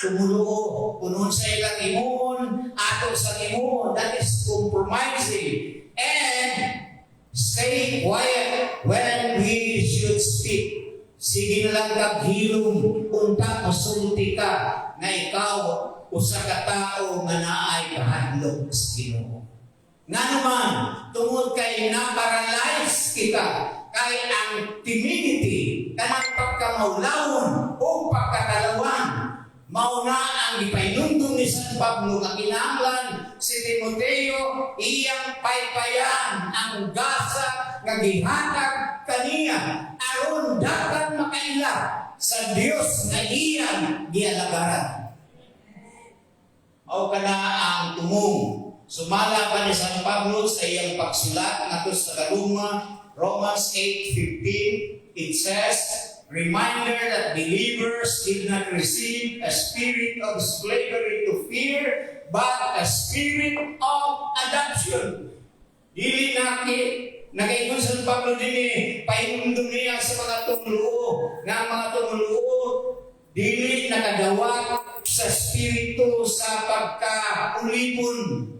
tumuluo. Punon sa ilang imon, ato sa imon. That is compromising. And stay quiet when we should speak. Sige na lang kaghilom, unta masulti ka na ikaw usa ka tao nga naay kahadlok sa Ginoo. Nga naman, tungod kay na-paralyze kita, kay ang timidity, kanang pagkamaulawon o pagkatalawan, mauna ang ipainundong ni San Pablo nga kinahanglan si Timoteo, iyang paypayan ang gasa nga gihatag kaniya aron dakan makaila sa Dios nga iyang gialagaran. Mao kana ang tumong sumala pa ni San Pablo sa iyang pagsulat ngadto sa Romans 8:15. It says, reminder that believers did not receive a spirit of slavery to fear, but a spirit of adoption. Dili nakaingon San Pablo din pahinumdum niya sa mga tumuluo nga mga tumuluo dili nakadawat sa spirito sa pagkaulipon.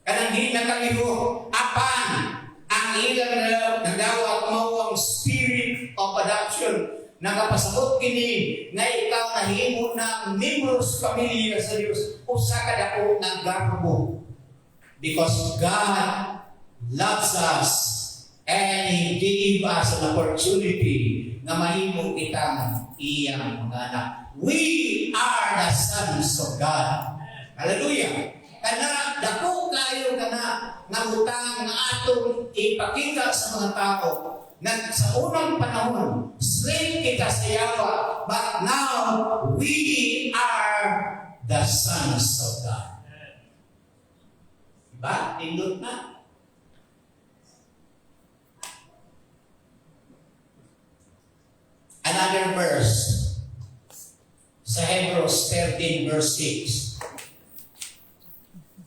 Kanang di nakaliho, apan ang ilang nagawat mao ang spirit of adoption. Nakapasabot kini nga ikaw nahimo ng numerous pamilya sa Dios. Usa ka dako ng garbo. Because God loves us and He gave us an opportunity na mahimo kitang iyang mga anak. We are the sons of God. Hallelujah! Kana dako kayo kana nangutang nga atong ipakita sa mga tao na sa unang panahon slave kita sa Yawa, but now we are the sons of God. Diba? Tindot na. Another verse sa Hebrews 13 verse 6.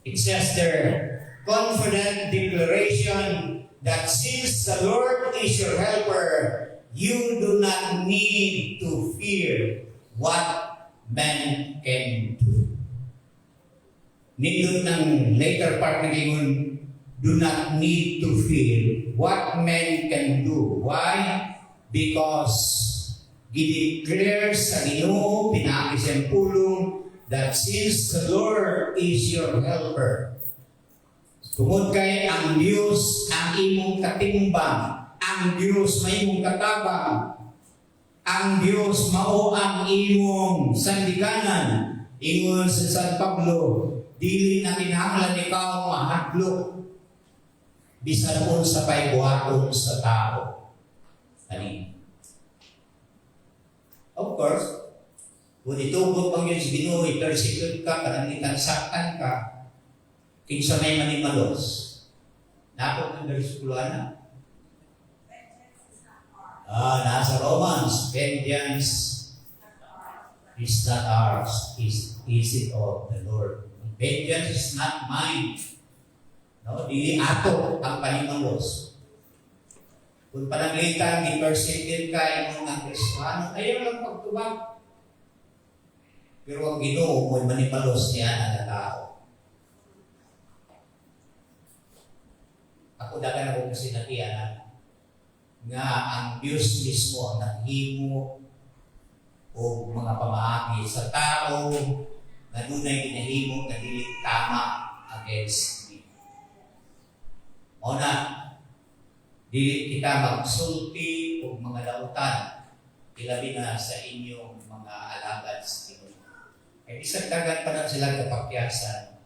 It says there, confident declaration that since the Lord is your helper, you do not need to fear what man can do. Nindot ng later part na gingon, do not need to fear what man can do. Why? Because gideclare sa Ginoo, pinaagi siyang pulong, that since the Lord is your helper, tungod kay ang Diyos ang imong katimbang, ang Diyos may imong katabang, ang Diyos mao ang imong sandikanan. Ingon sa San Pablo, dili na kinahanglan ikaw mahadlok bisan unsa pay buhaton sa tao. Ani. Of course, kung itubot pang yun si Ginoo, i-persecute ka, kanangitan saktan ka, kinsa may manimalos. Napot ng versikuloan na. Nasa Romans, vengeance is not ours, is it of the Lord. Vengeance is not mine. No, dili ato ang panimalos. Kung pananglitan, i-persecute ka, yung mga Kristohanon, ayaw lang pagtubag. Pero ang Ginoo mo'y manipalos niya ang tao. Ako dagan ako kasi nakiyanan nga ang Diyos mismo ang naghimo o mga pamaagi sa tao na dunay ginahimo na dili tama against me. O na, dili kita magsulti o mga lautan, ilabi na sa inyong mga alagad sa Ginoo. Kaya isang dagan pa lang sila kapakyasan,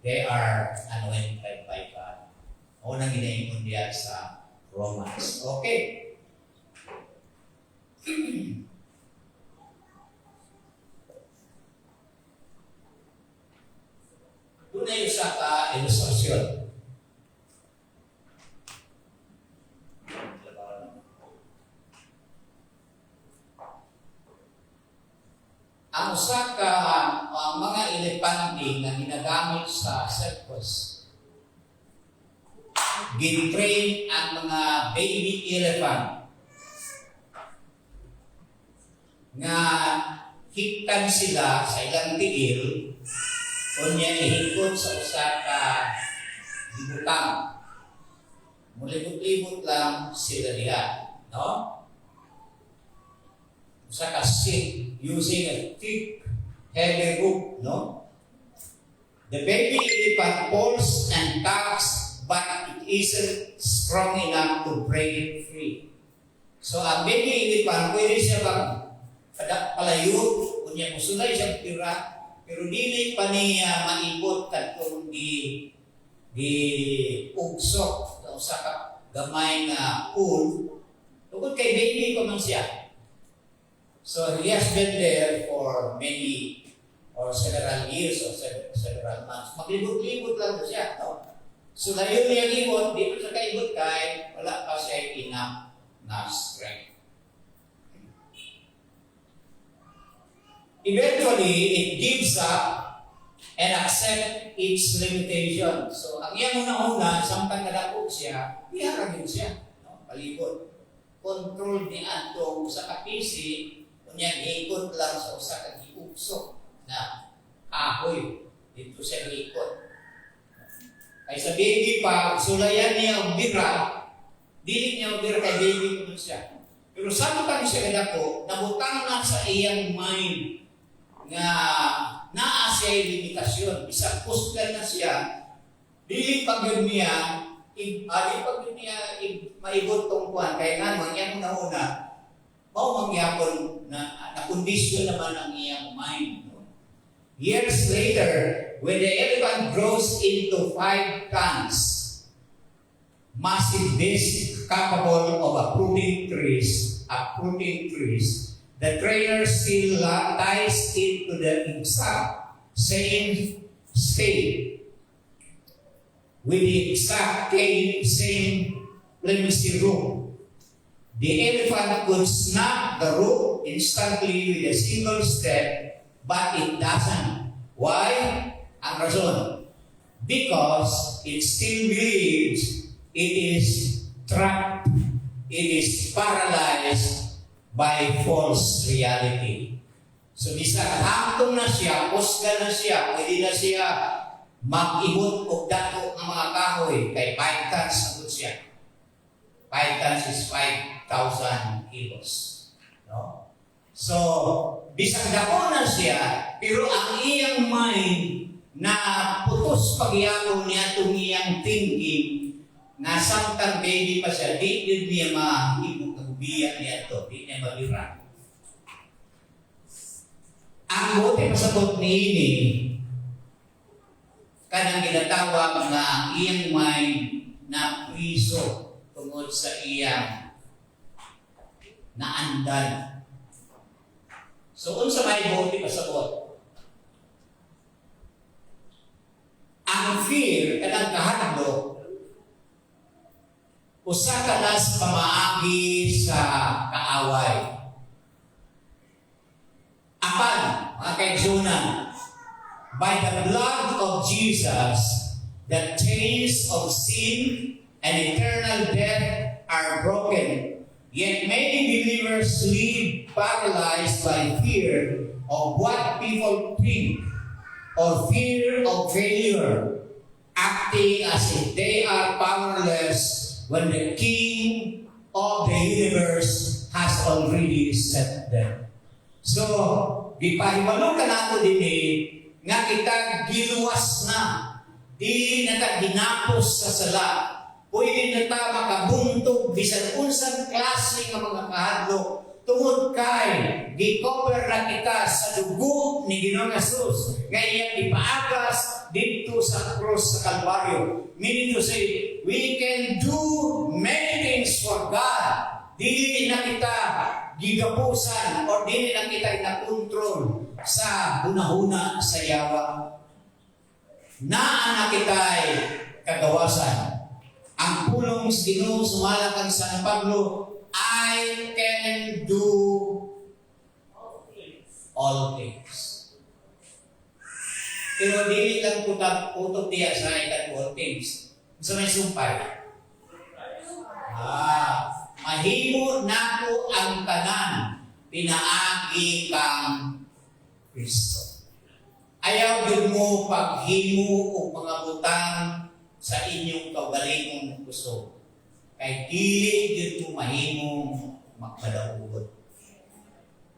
they are anointed by God. O nang ginaingon diya sa Romans. Okay. Doon na yung sa ilustrasyon. Ang usa ka mga elepante na ginagamit sa circus, gin-train ang mga baby elephant nga hiktan sila sa ilang tiil o niya ihikot sa usa ka libutang. Mulibot-libot lang sila diha, no? Usa ka seat using a thick, heavy rope, no? The baby elephant pulls and tugs, but it isn't strong enough to break free. So, ang baby elephant, pwede siya palayo, kunya musulay siyang tira, pero dili pa niya maibot katong di ugsok sa usa ka gamay nga pool. Tungkol kay baby ko man siya. So, he has been there for many or several years or several months. Maglibot-libot lang siya, no? So, layo niya libot, dito sa kaibot kay wala pa siya enough na strength. Eventually, it gives up and accept its limitation. So, ang iyang una-una, samtang nadakot siya, iharagin siya, no? Palibot. Control ni Antong sa kapisi, kunya ikot lang sa usa ka giugsok na ahoy dito sa likod. Kay sa baby pa, sulayan niya ang bira, dili niya ang bira kay baby ko siya. Pero samtang siya kadako, nabutang na sa iyang mind nga naa siya limitasyon. Bisag kusgan na siya, dili pag yun niya, maibot tong kuhan. Kaya nga, mangyang una-una, mangyapon na nakondisyon naman ang iyang mind. No? Years later, when the elephant grows into 5 tons, massive beast capable of uprooting trees, the trainer still ties it to the exact same state with the exact same flimsy rope. The elephant could snap the rope instantly with a single step, but it doesn't. Why? Ang rason. Because it still believes it is trapped, it is paralyzed by false reality. So, bisag hangtong na siya, pusga na siya, pwede na siya mag-ibot o dato ng mga kahoy kay 5 tons na siya. 5 tons is 5,000 kilos. No? So, bisag dako na siya, pero ang iyang mind na putos pagyako niya itong iyang thinking na samtang baby pa siya, di yun niya maibog na ubiyak niya ito, di niya mabira. Ang buti pasabot ni ini, kanang ginatawag nga ang iyang mind na priso tungod sa iyang naandan. So, unsa may buti pasabot? Ang fear, kanang kahadlok, usa ka na sa pamaagi sa kaaway. Apan, mga kaigsunan, by the blood of Jesus, the chains of sin and eternal death are broken. Yet many believers live paralyzed by fear of what people think or fear of failure, acting as if they are powerless when the King of the universe has already set them. So, di pahibalo ka nato din nga kita giluwas na, di na ta ginapos sa sala, pwede na ta makabuntog bisan unsang klase nga mga kahadlok tungod kay gi-cover na kita sa dugo ni Ginoong Hesus nga iyang ipaagas dito sa cross sa Kalbaryo. Meaning to say, we can do many things for God. Dili na kita gigapusan o dili na kita inakontrol sa hunahuna sa yawa. Naa na kita'y kagawasan. Ang pulong sa Ginoo sumalakang sa Pablo, I can do all things. Pero dili lang putok diya sa I can do all things. Sa may sumpay. Mahimo nako ang tanan, pinaagi kang Kristo. Ayaw yun mo paghimo o mga butang sa inyong kaugalingong gusto. Kay dili yun mo mahimong magpadaugod.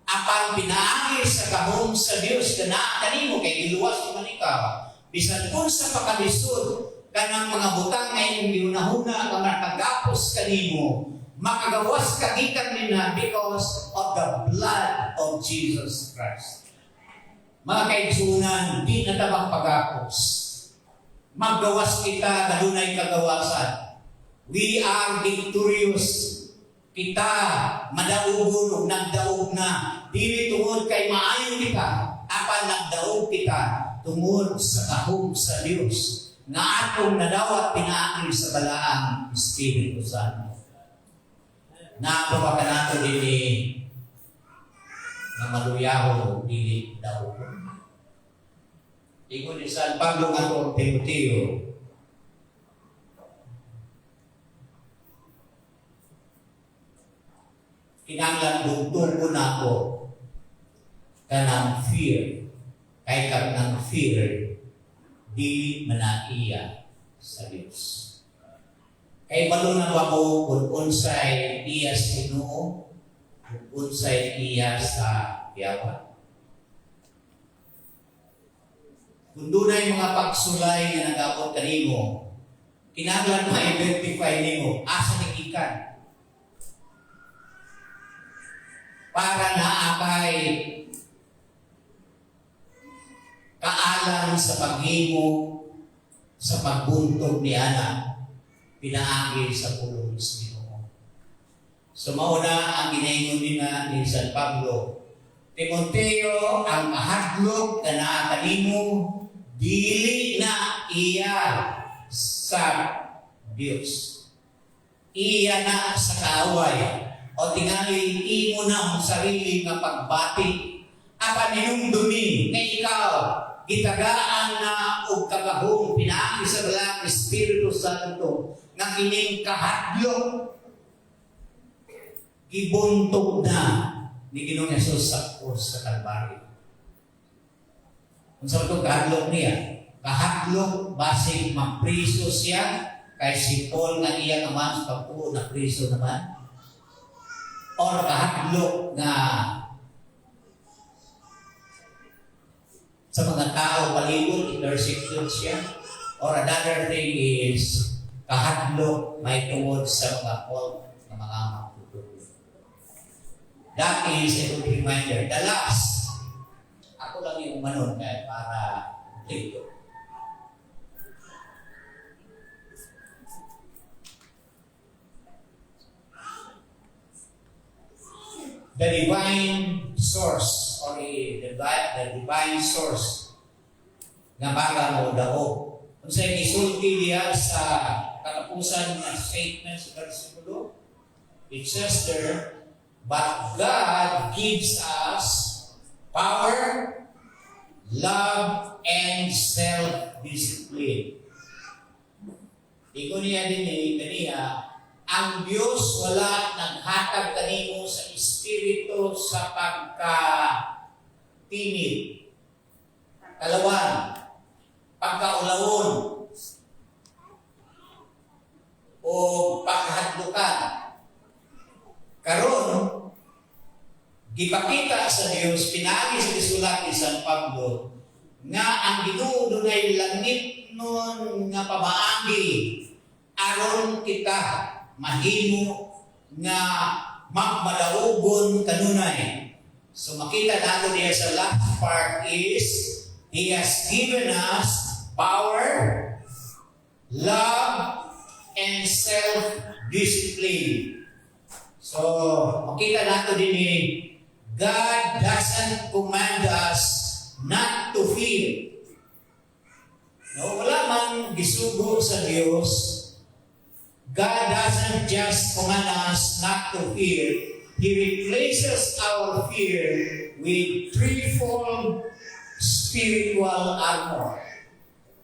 Apang pinaagi sa kahong sa Dios kana kanimo kay giluwas man ikaw. Bisan kung sa pakalisod kanang mga butang nga inyong giunahuna nga nakagapos kanimo, makagawas kagikan nila because of the blood of Jesus Christ. Mga kaigsunan, di na tabang pagapos. Maggawas kita, dalunay kagawasan. We are victorious. Kita, madaugon o nagdaog na. Dili tungod kay maayon kita. Apan nagdaog kita tungod sa kahog sa Diyos. Nga atong nadawat pinaagi sa balaang Espiritu Santo. Napapaka nato dili na maluyaho dili daw. Ingon ni San Pablo nga to Timoteo, kinanglan bugtong ko na ako kanang fear, kay kag ng fear di manaiya sa Diyos. Kay balo na ba ko kung unsay iya sa Ginoo, kung unsay iya sa yawa. Kung dunay mga pagsulay nga nagabot kanimo, kinahanglan ma-identify nimo asa ni gikan. Para naakay kaalam sa paghimo sa pagbuntog ni Ana, pinaagi sa pulong sa Ginoo. So mauna ang ginaingon nina ni San Pablo, Timoteo, ang kahadlok na naakanimo, dili na iya sa Diyos. Iya na sa kaaway. O tingali, imo na ang sarili nga pagbati. Apan ninyong dumi na ikaw, gitagaan na o kagahong pinaagi sa balang Espiritu Santo na kining kahadlok gibuntog na ni Ginoong Hesus sa krus sa Kalbaryo. Kung sa ito kahadlok niya, kahadlok basig mapriso siya kay si Paul nga iya naman sa pagpuo na priso naman, or kahadlok nga sa mga tao palibot, intersection siya, or another thing is kahadlok may tungod sa mga cult na mga magtutulog. That is a good reminder. The last, ako lang yung umanon para dito. The divine source or the divine source nga baga mo dao. Kung sa isulti diya sa katapusan ng statement sa versikulo, it says there, but God gives us power, love, and self-discipline. Iko niya din kaniya, ang Diyos wala naghatag kanimo sa Espiritu sa tinid. Kalawan, pagkaulawon o pagkahadlukan. Karon, gipakita sa Dios, pinaagi sa isulat ni San Pablo, nga ang Ginoo dunay langit nun nga pamaagi aron kita mahimo nga magmadaugon kanunay. So makita nato diya sa last part is He has given us power, love, and self-discipline. So makita nato din God doesn't command us not to fear. No, wala man gisugo sa Dios. God doesn't just command us not to fear. He replaces our fear with threefold spiritual armor.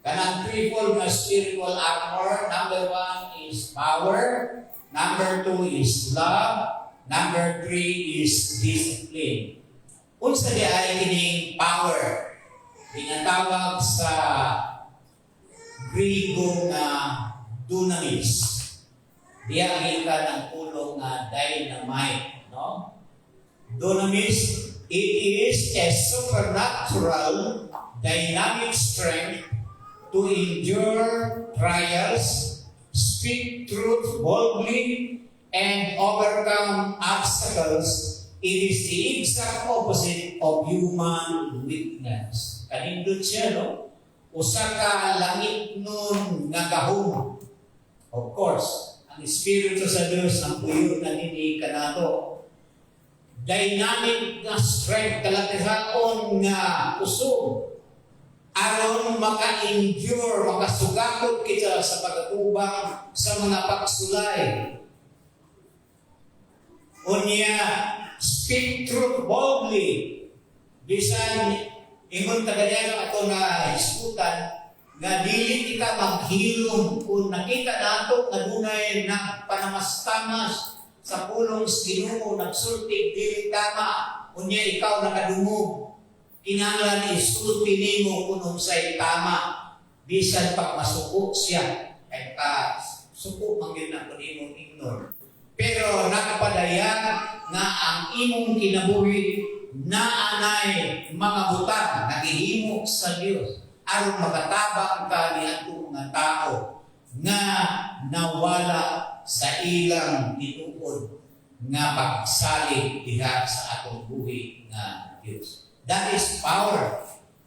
Kanang threefold na spiritual armor, number 1 is power, number 2 is love, number 3 is discipline. Unsa di ay kining power? Tinatawag sa Griego na dunamis. Diya kita ng pulong na dynamite, no? Dunamis, it is a supernatural dynamic strength to endure trials, speak truth boldly, and overcome obstacles. It is the exact opposite of human weakness. Kanindot siya, no? Usa ka langit nun nga gahom. Of course, ang Espiritu sa Diyos ang puyo na nini kanato. Dynamic na strength, kalatihaon nga usog. Aron maka-endure, makasugakot kita sa pagkatubang sa mga pagsulay. Unya, speak truth boldly. Bisan, ingon taganyan ako na isputan, nga dili kita maghilom kung nakita nato nga dunay na panamastamas sa pulong sa Ginoo nagsulti dili tama unya ikaw nakadungog kinahanglan isulti nimo kung unsay tama bisan pag masuko siya kay ka suko man gyud na kun imong ignore pero nakapadayan nga ang imong kinabuhi naanay mga butang naghihimo sa Dios aron makatabang ka niadtong mga tao nga nawala sa ilang tinuod nga pagsalig diha sa atong buhi nga Dios. That is power.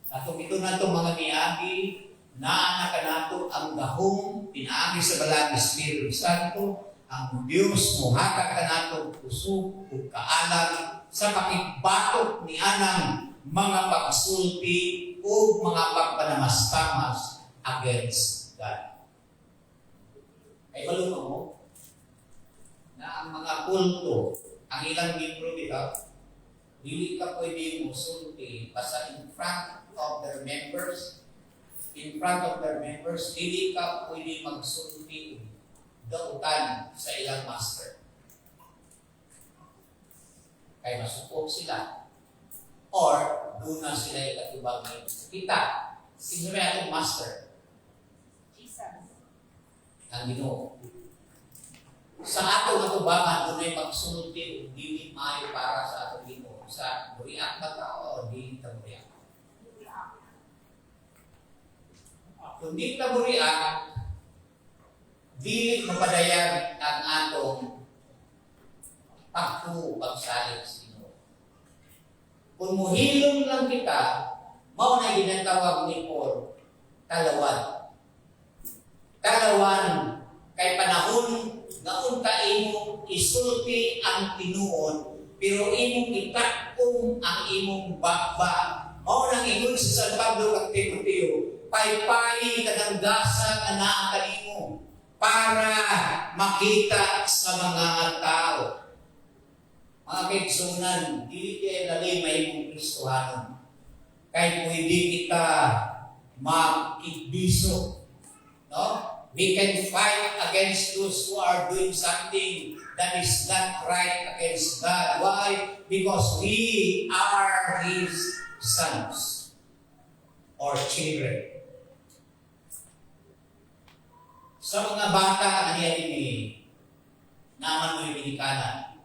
Atong ito na itong mga niagi naa ka nato ang gahom pinaagi sa balang Espiritu Santo ang Dios muhatag ka nato usog ug kaalam sa pakibatok ni anang mga pagsulti o mga pagpanamastamas against God. Ay malunong mo na ang mga kulto, ang ilang membro dito, dili ka pwede mo sulti basta in front of their members, dili ka pwede magsulti dautan sa ilang master. Kaya masupok sila. Or, doon na sila ikatubang kita. Sino na itong master? Jesus. Ang Ginoo. Sa atong atubangan, doon ay magsulti o dili maayo para sa atong Ginoo. Sa buriak ba ka o di ta buriak? Kung di ta buriak, dili mapadayag ang atong pagsalig sa Ginoo. Kung muhilom lang kita, mao na ginatawag ni Paul, talawan. Talawan, kay panahon nga unta imo isulti ang tinuod, pero imong itakong ang imong bakba. Mao nang ingon si San Pablo kag Timoteo, paypay kadang gasa nga naa kanimo para makita sa mga tao. Mga kaigsunan, dili kaya lalay mahimong Kristohanon. Kaya pwede kita makikbiso. No? We can fight against those who are doing something that is not right against God. Why? Because we are His sons or children. Sa mga bata, ni naman mo yung binikanan.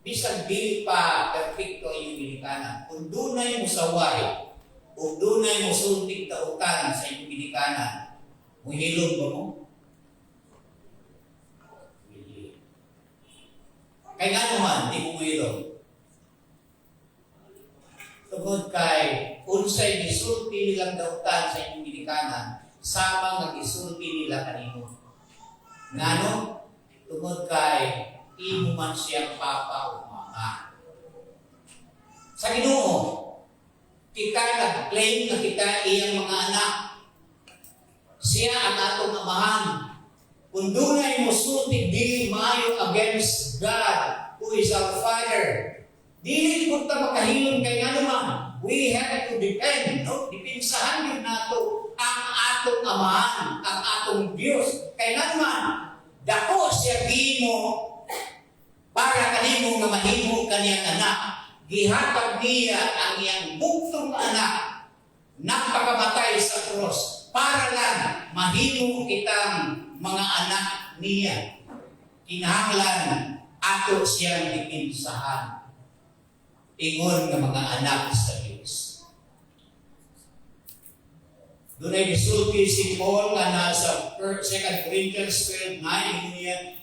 Bisag dili pa perfecto yung binikanan. Kung dunay mo saway, o dunay mo sultik kautan sa inyong binikanan, muhilog ba mo? Kaya nga naman, di mo muhilog. Tungod kay, unsay gisulti nilang kautan sa inyong binikanan, sama nga gisulti nila kanino. Ngano? Tungod kay, imo man siyang papa o mama. Sa Ginoo, kita nag-claim na kita iyang mga anak. Siya ang atong amahan. Kung dunay mo sulti dili maayo against God, who is our Father, dili mo ta makahilom kay nga naman. We have to depend, no? Dipinsahan yun nato ang atong amahan, ang atong Diyos. Kay nga naman, dako siya gimo para kanimo nga mahimo kaniyang anak. Gihatag niya ang iyang buktong anak nagpakamatay sa cross para lang mahimo kitang mga anak niya. Kinahanglan ato siyang dipinsahan. Ingon nga mga anak sa Diyos. Doon ay gisulti si Paul nga nasa 2 Corinthians 12:9 niya,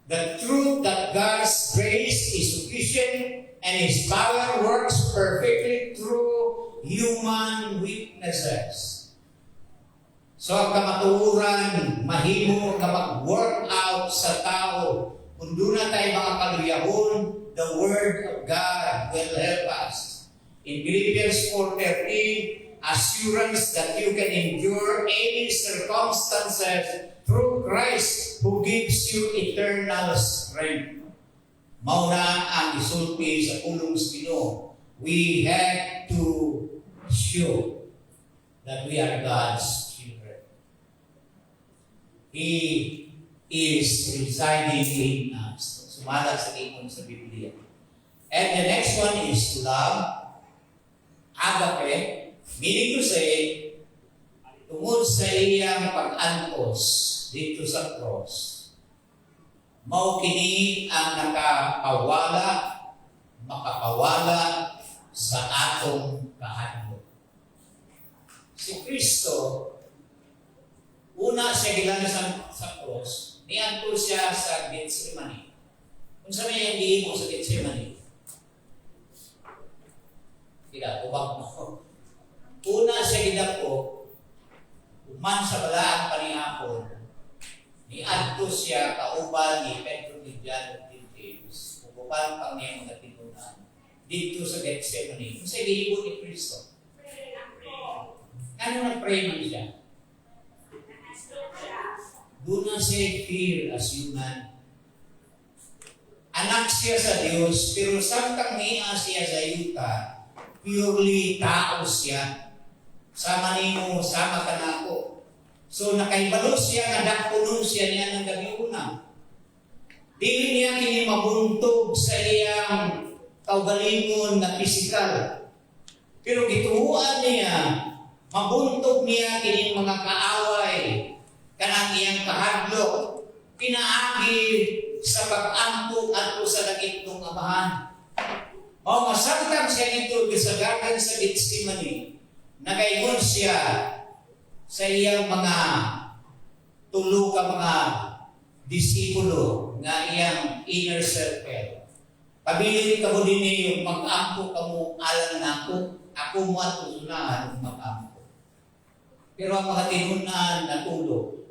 the truth that God's grace is sufficient and His power works perfectly through human weaknesses. So ang kamatuuran, mahimo ka mag-work out sa tao. Kung doon na tayo mga kaluyahon, the Word of God will help us. In Philippians 4:13, assurance that you can endure any circumstances through Christ who gives you eternal strength. Mauna ang isulti sa pulong sa Ginoo. We have to show that we are God's children. He is residing in us. Sumalat sa tingkong sa Biblia. And the next one is love. Agape. Meaning to say, tungod sa iyang pag-antos dito sa cross, mao kini ang makapawala sa atong kahadlok. Si Kristo, una siya gilan sa cross, niadto siya sa Getsemani. Kung sa may ang gihimo sa Getsemani, tidak ubak mo. Una siya gidako, uman sa balaang panihapon, niadto siya kauban ni Pedro, ni John, at ni James, uban pang niya mga tinunan dito sa Getsemani. Kung sa gihimo ni Kristo, ano nag-pray man siya? Do not say fear as human. Anak siya sa Diyos, pero samtang niya siya sa yuta, purely tao siya. Sama nimo, sama ka na ako. So nakaibalo siya nga dapunon siya niya ng gabi una. Dili niya kini mabuntog sa iyang kaugalingon na pisikal. Pero gituuan niya, mabuntog niya kini mga kaaway, kanang iyang kahadlok, pinaagi sa pag-ampog at sa langit ng Amahan. O masagtang siya nito sa garden sa Getsemani, nagaingon siya sa iyang mga tulo ka mga disipulo nga iyang inner circle. Pabilin ka mo din yung mag-ampo ka mo alam na ako mo at usunahan mag-ampo. Pero ang mga tinunan natulog.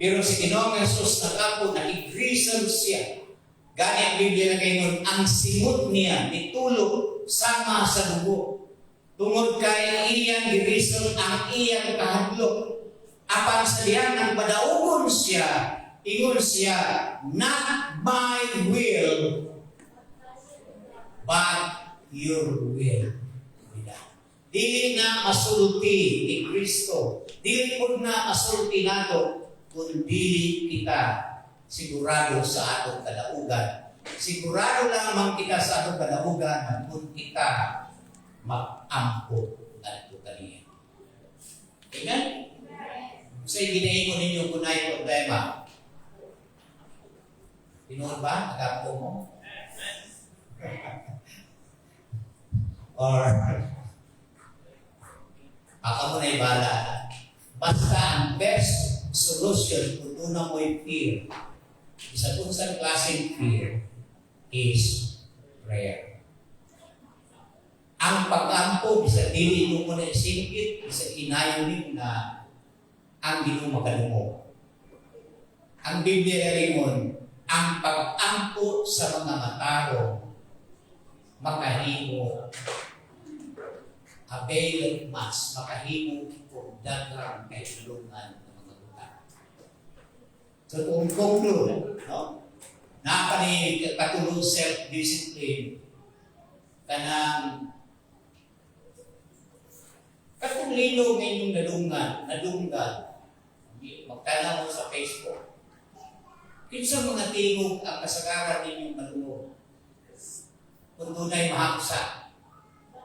Pero si Ginoong Jesus nakapo, nakigreasal siya. Gani ang Biblia na kayo ang simot niya, nitulog sama sa dugo. Tungod kay iyang girisol ang iyang kahadlok. Apan sa diyan ang padaugon siya, ingon siya, not my will, but your will. Dili na masulti ni Kristo. Dili po na masulti nato kung dili kita sigurado sa atong kadaugan. sigurado lamang kita sa atong kadaugan kung kita mag-ampo ngadto kaniya. Amen? So, ginaingon ninyo kunay problema. Tinuod ba? Nag-ampo mo? Or ako mo na ibala. Basta ang best solution kung una mo'y fear, isa kung sa klaseng fear is prayer. Ang pag-ampo, bisa dili mo na isingkit, bisa inayon din na ang Ginoo makalumo. Ang Biblia ringon, ang pag-ampo sa mga mataro makahimo avail mas makahimo kung daghang kahilungan ng mga buta. So kung conclude, no? Napani katulong self-discipline kanang katong lino ngayong nadunggan magtanaw mo sa Facebook. Kinsa mga tingog ang kasagaran ninyong malungog? Kung dunay mahaksa,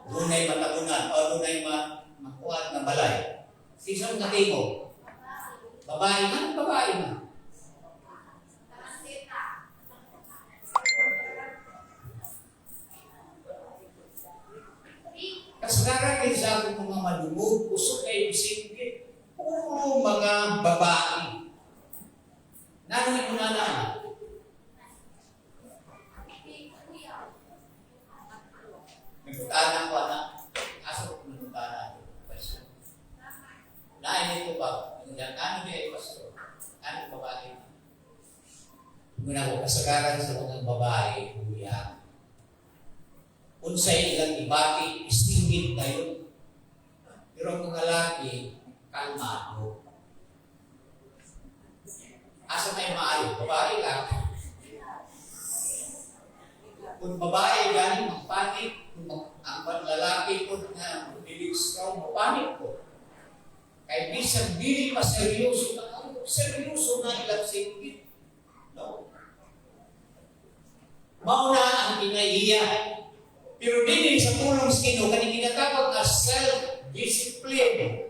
dunay matabunan, o dunay makuha na balay. Kinsa mga tingog? Babae na, babae na. Kasagaran kayo sa akong mga malungog, usok kayo singgit. Puro mga babae. Nanoy ko na lang. Nagpuntahan ko na. Aso ko nagpuntahan ko. Nainit ko ba? Ano niya pastor? Ano babae? Muna ko kasagaran sa mga babae, kuya. Unsay ilang ibati, isingit tayo. Pero ang mga lalaki, kalmado. Asa tayo maayo? Babae lang. Kung babae galing magpanik, kung ang lalaki ko na bilis ka, magpanik ko. Kaya bisang dili pa seryoso na ilang singgit. No? Mauna ang kinaiya. Pero din sa tulong sa Ginoo kani ginatawag na self-discipline.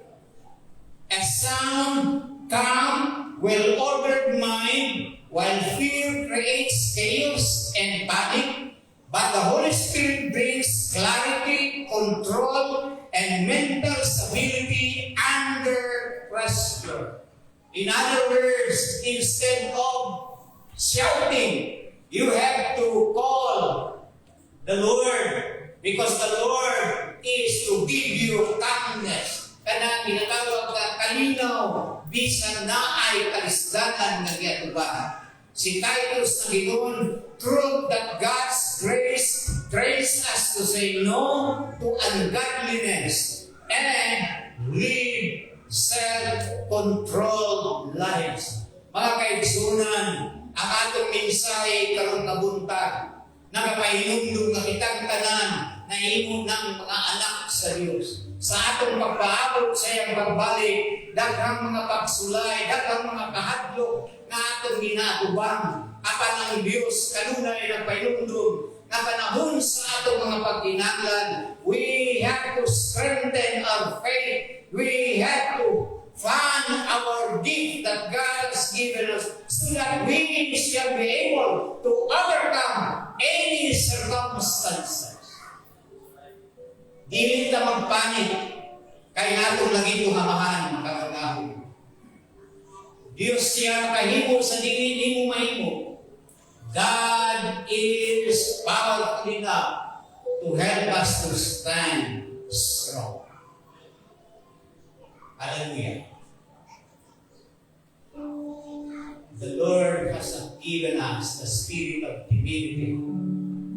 A sound, calm, well-ordered mind, while fear creates chaos and panic, but the Holy Spirit brings clarity, control, and mental stability under pressure. In other words, instead of shouting, you have to call the Lord, because the Lord is to give you calmness. Kana ginatawag na kalinaw, bisan na ay kalisdanan na giyatubahan. Si Titus na ginon, prove that God's grace trains us to say no to ungodliness and live self-controlled lives. Mga kaigsunan, ang atong mensahe karong kabuntag, nagapahinumdum na kitang tanan na imo ng mga anak sa Diyos. Sa atong pagpaabot sa iyang pagbalik, daghang mga pagsulay, daghang mga kahadlok na atong ginaatubang. Apan ang Diyos kanunay nagpahinumdum na panahon sa atong mga pagkinahanglan, we have to strengthen our faith. We have to find our gift that God has given us so that we shall be able to overcome any circumstances. Dili ta magpanik kay natong lagi ito hamahan makakagahon. Diyos siya makahimo sa dili mo mahimo. God is powerful enough to help us to stand strong. Hallelujah. The Lord has not given us the spirit of timidity,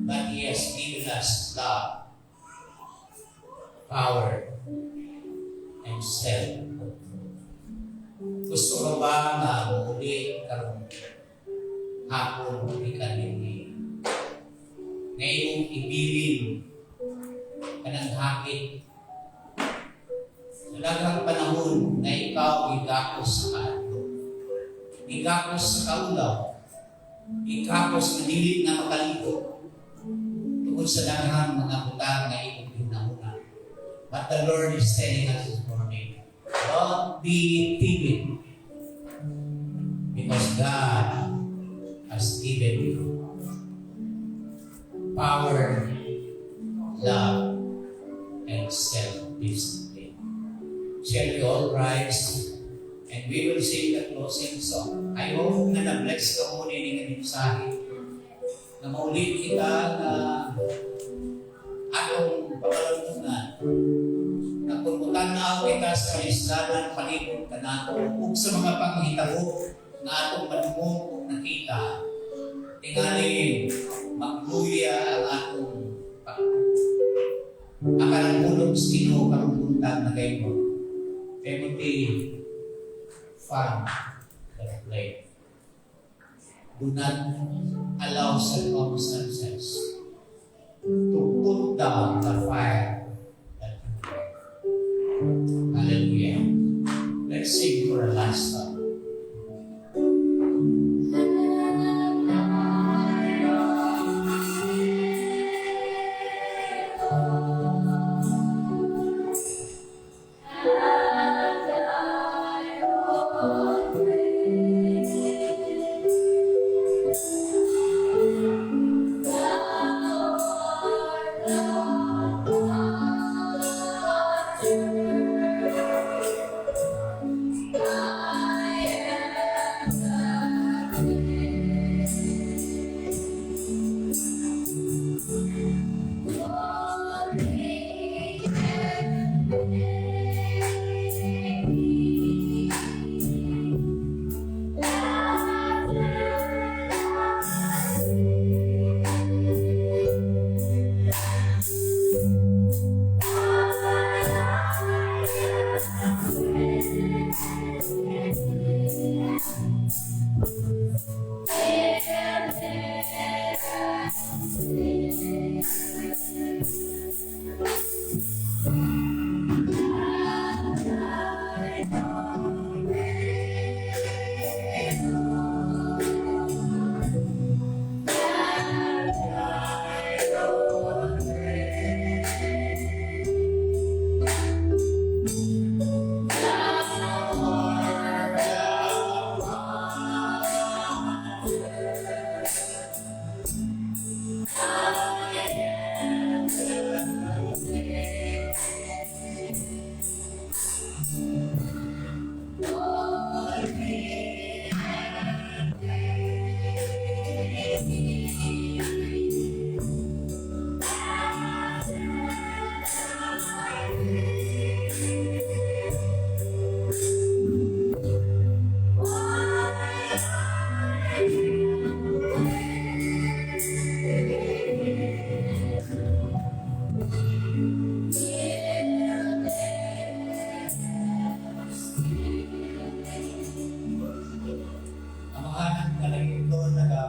but He has given us love, power, and self-control. Gusto ka ba na muli karong hapon ikan nini? Ngayong ibilin kanang hakit sa daghang panahon na ikaw igakos sa kaadlok, igakos sa kaulaw, igakos na dili na makaligo tungkol sa daghang mga butang na iyong ginahunan. But the Lord is telling us this morning, don't be timid. Because God has given you power, love, and self-discipline. Shall we all rise and we will sing the closing song? I hope na na-bless ka muna ng mensahe na maulit kita na atong pagkalantunan na kung tanaw kita sa listanan palibot ka nato ug sa mga panghitabo na atong manumong kung nakita tingali magluya ang atong akalang ulog sino karong buntag na kayo Timothy fan the flame. Do not allow circumstances to put down the fire that you have. Hallelujah. Let's sing for a last time.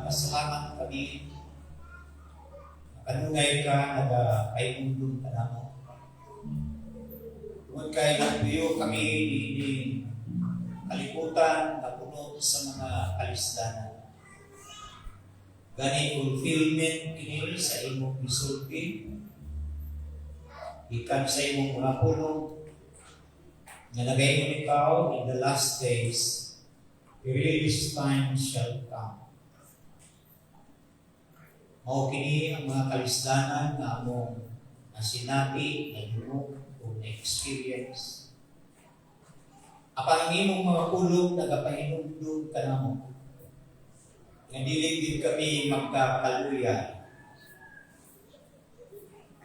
Pasalamat kami. Kanungay ka, nag-aimundong ka na mo. Tungod kay nagtuyo kami ni kaliputan na puno sa mga kalisdanan. Gani fulfillment kini sa imong gisulti. Ikan sa imong mga puno na nagayong ikaw in the last days, perilous time shall come. Mao kini ang mga kalisdanan na among nasinabi, nahinog o na-experience. Apan ang imong mga pulong nagapahinumdum ka na mo. Nga dili din kami magkakaluya.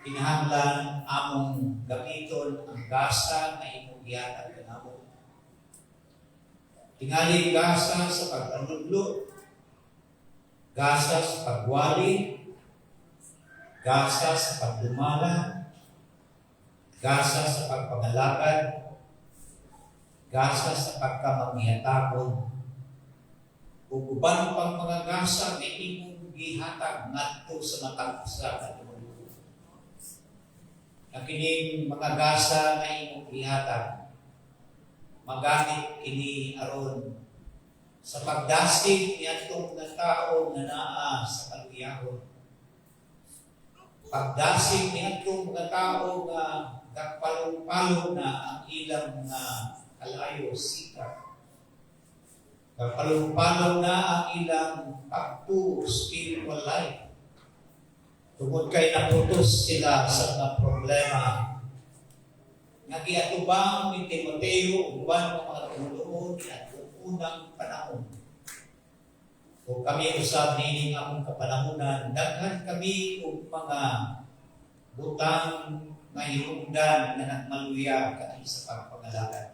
Kinahanglan among gamiton ang gasa na imong gihatag ka na mo. Tingali gasa sa pag-anudlo, gasa sa pagwali, gasa sa pagdumala, gasa sa pagpangalakad, gasa sa pagkamanghihatagon, ug uban pang mga gasa na imong gihatag ngadto sa matag sa kanimulo. Ang kining mga gasa na imong gihatag magamit kini aron sa pagdasig niyadtong mga tao na naa sa kaluyahon. Pagdasig niyadtong mga tao nga Nagpalong-palong na ang ilang na kalayo sikap. Nagpalong-palong na ang ilang pagtuo spiritual life. Tungod kay naputos sila sa mga problema. Nagiatubang ni Timoteo uban ng mga tuluon at unang panahon. Kung kami usab nining among kapanahunan, daghan kami og mga butang nga hinungdan na nagmaluya kami sa pagpangalakan.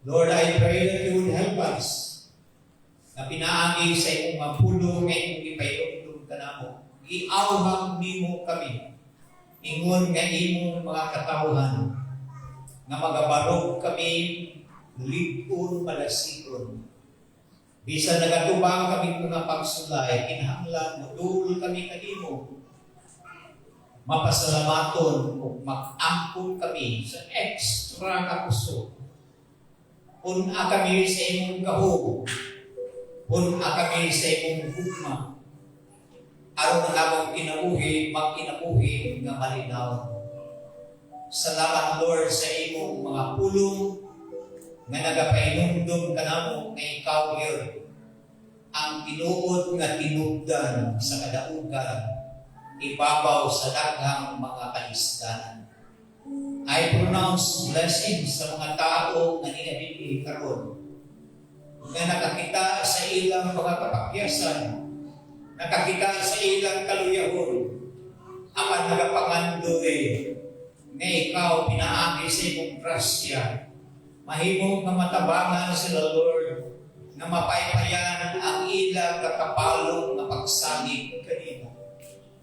Lord, I pray that you would help us na pinaagi sa imong mapulong nga imong ipayundong ka namo. Iawhang nimo kami. Ingon nga imong mga katawhan nga magabarog kami ligon malasikon. Bisan nagatubang kami mga pagsulay, kinahanglan modul kami kanimo. Mapasalamaton o mag-ampun kami sa extra kapuso. Puna kami sa imong kahug. Puna kami sa imong hugma. Aron na among kinabuhi, magkinabuhi nga malinaw. Salamat Lord sa imong mga pulong nga nagapainumdum ka namo nga ikaw yun ang tinuod nga tinugdan sa kadaugan ibabaw sa daghang mga kalisdanan. I pronounce blessings sa mga tao nga niadili karon nga nakakita sa ilang mga kapakyasan, nakakita sa ilang kaluyahon, apan nagapangandoy nga ikaw pinaagi sa imong grasya. Mahimong nga matabangan sila, Lord, na mapaypayan ang ilang kakapalong na pagsalig kanino.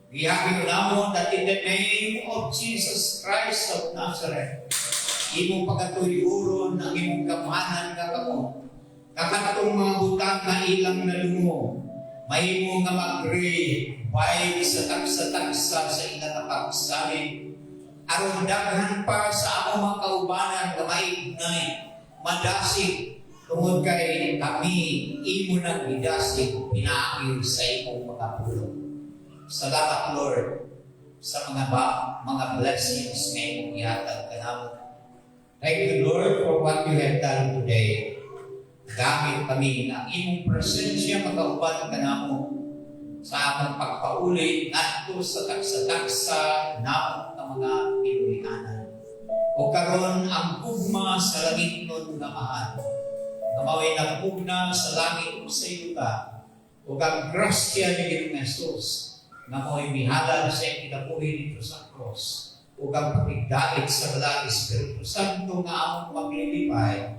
Gihapin namo that in the name of Jesus Christ of Nazareth, imong pagkatuyuron ang imong kamahanan nga kamo. Kakatong mga butang na ilang nalungo, mahimong nga mag-revive sa taksa-taksa sa ilang na pagsalig. Aron daghan pa sa among mga kaubanan nga maignay, madasig, tungod kay kami imo nang idasig, pinaagil sa imong mga pulong. Salamat Lord sa mga blessings nga imong ihatag kanamo. Thank you Lord for what you have done today. Gamit kami na imong presensya magkauban kanamo sa among pagpauli ngadto sa taksa-taksa namong mga pinulianan. O karon ang gugma sa langit nun nga mahal, nga maway nagpugna sa langit o sa yuta, o kang grasya ni Ginoong Jesus, nga maway mihalal sa iyong kinabuhi dito sa cross, o kang pagdait sa Balang Espiritu Santo nga among maglilipay,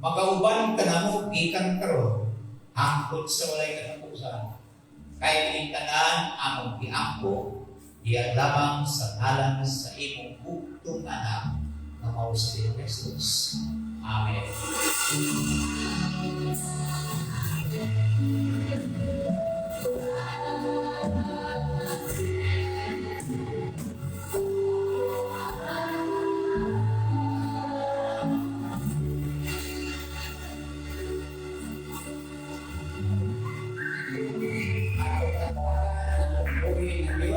magauban ka na mo, ikan karon, hangkot sa walay katapusan, kay kinitanan among giampo, diyan lamang sa ngalan sa imong bugtong anak na mao si Jesus. Amen.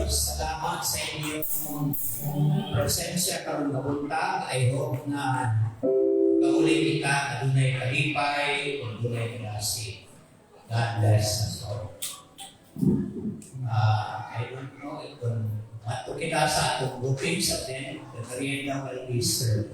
Salamat sa inyong presensya karong kabuntag. I hope na kauli kita adunay kalipay o adunay kadasi. God bless us all. I don't know kung ato kita sa atong grouping sa 10, the Korean Easter.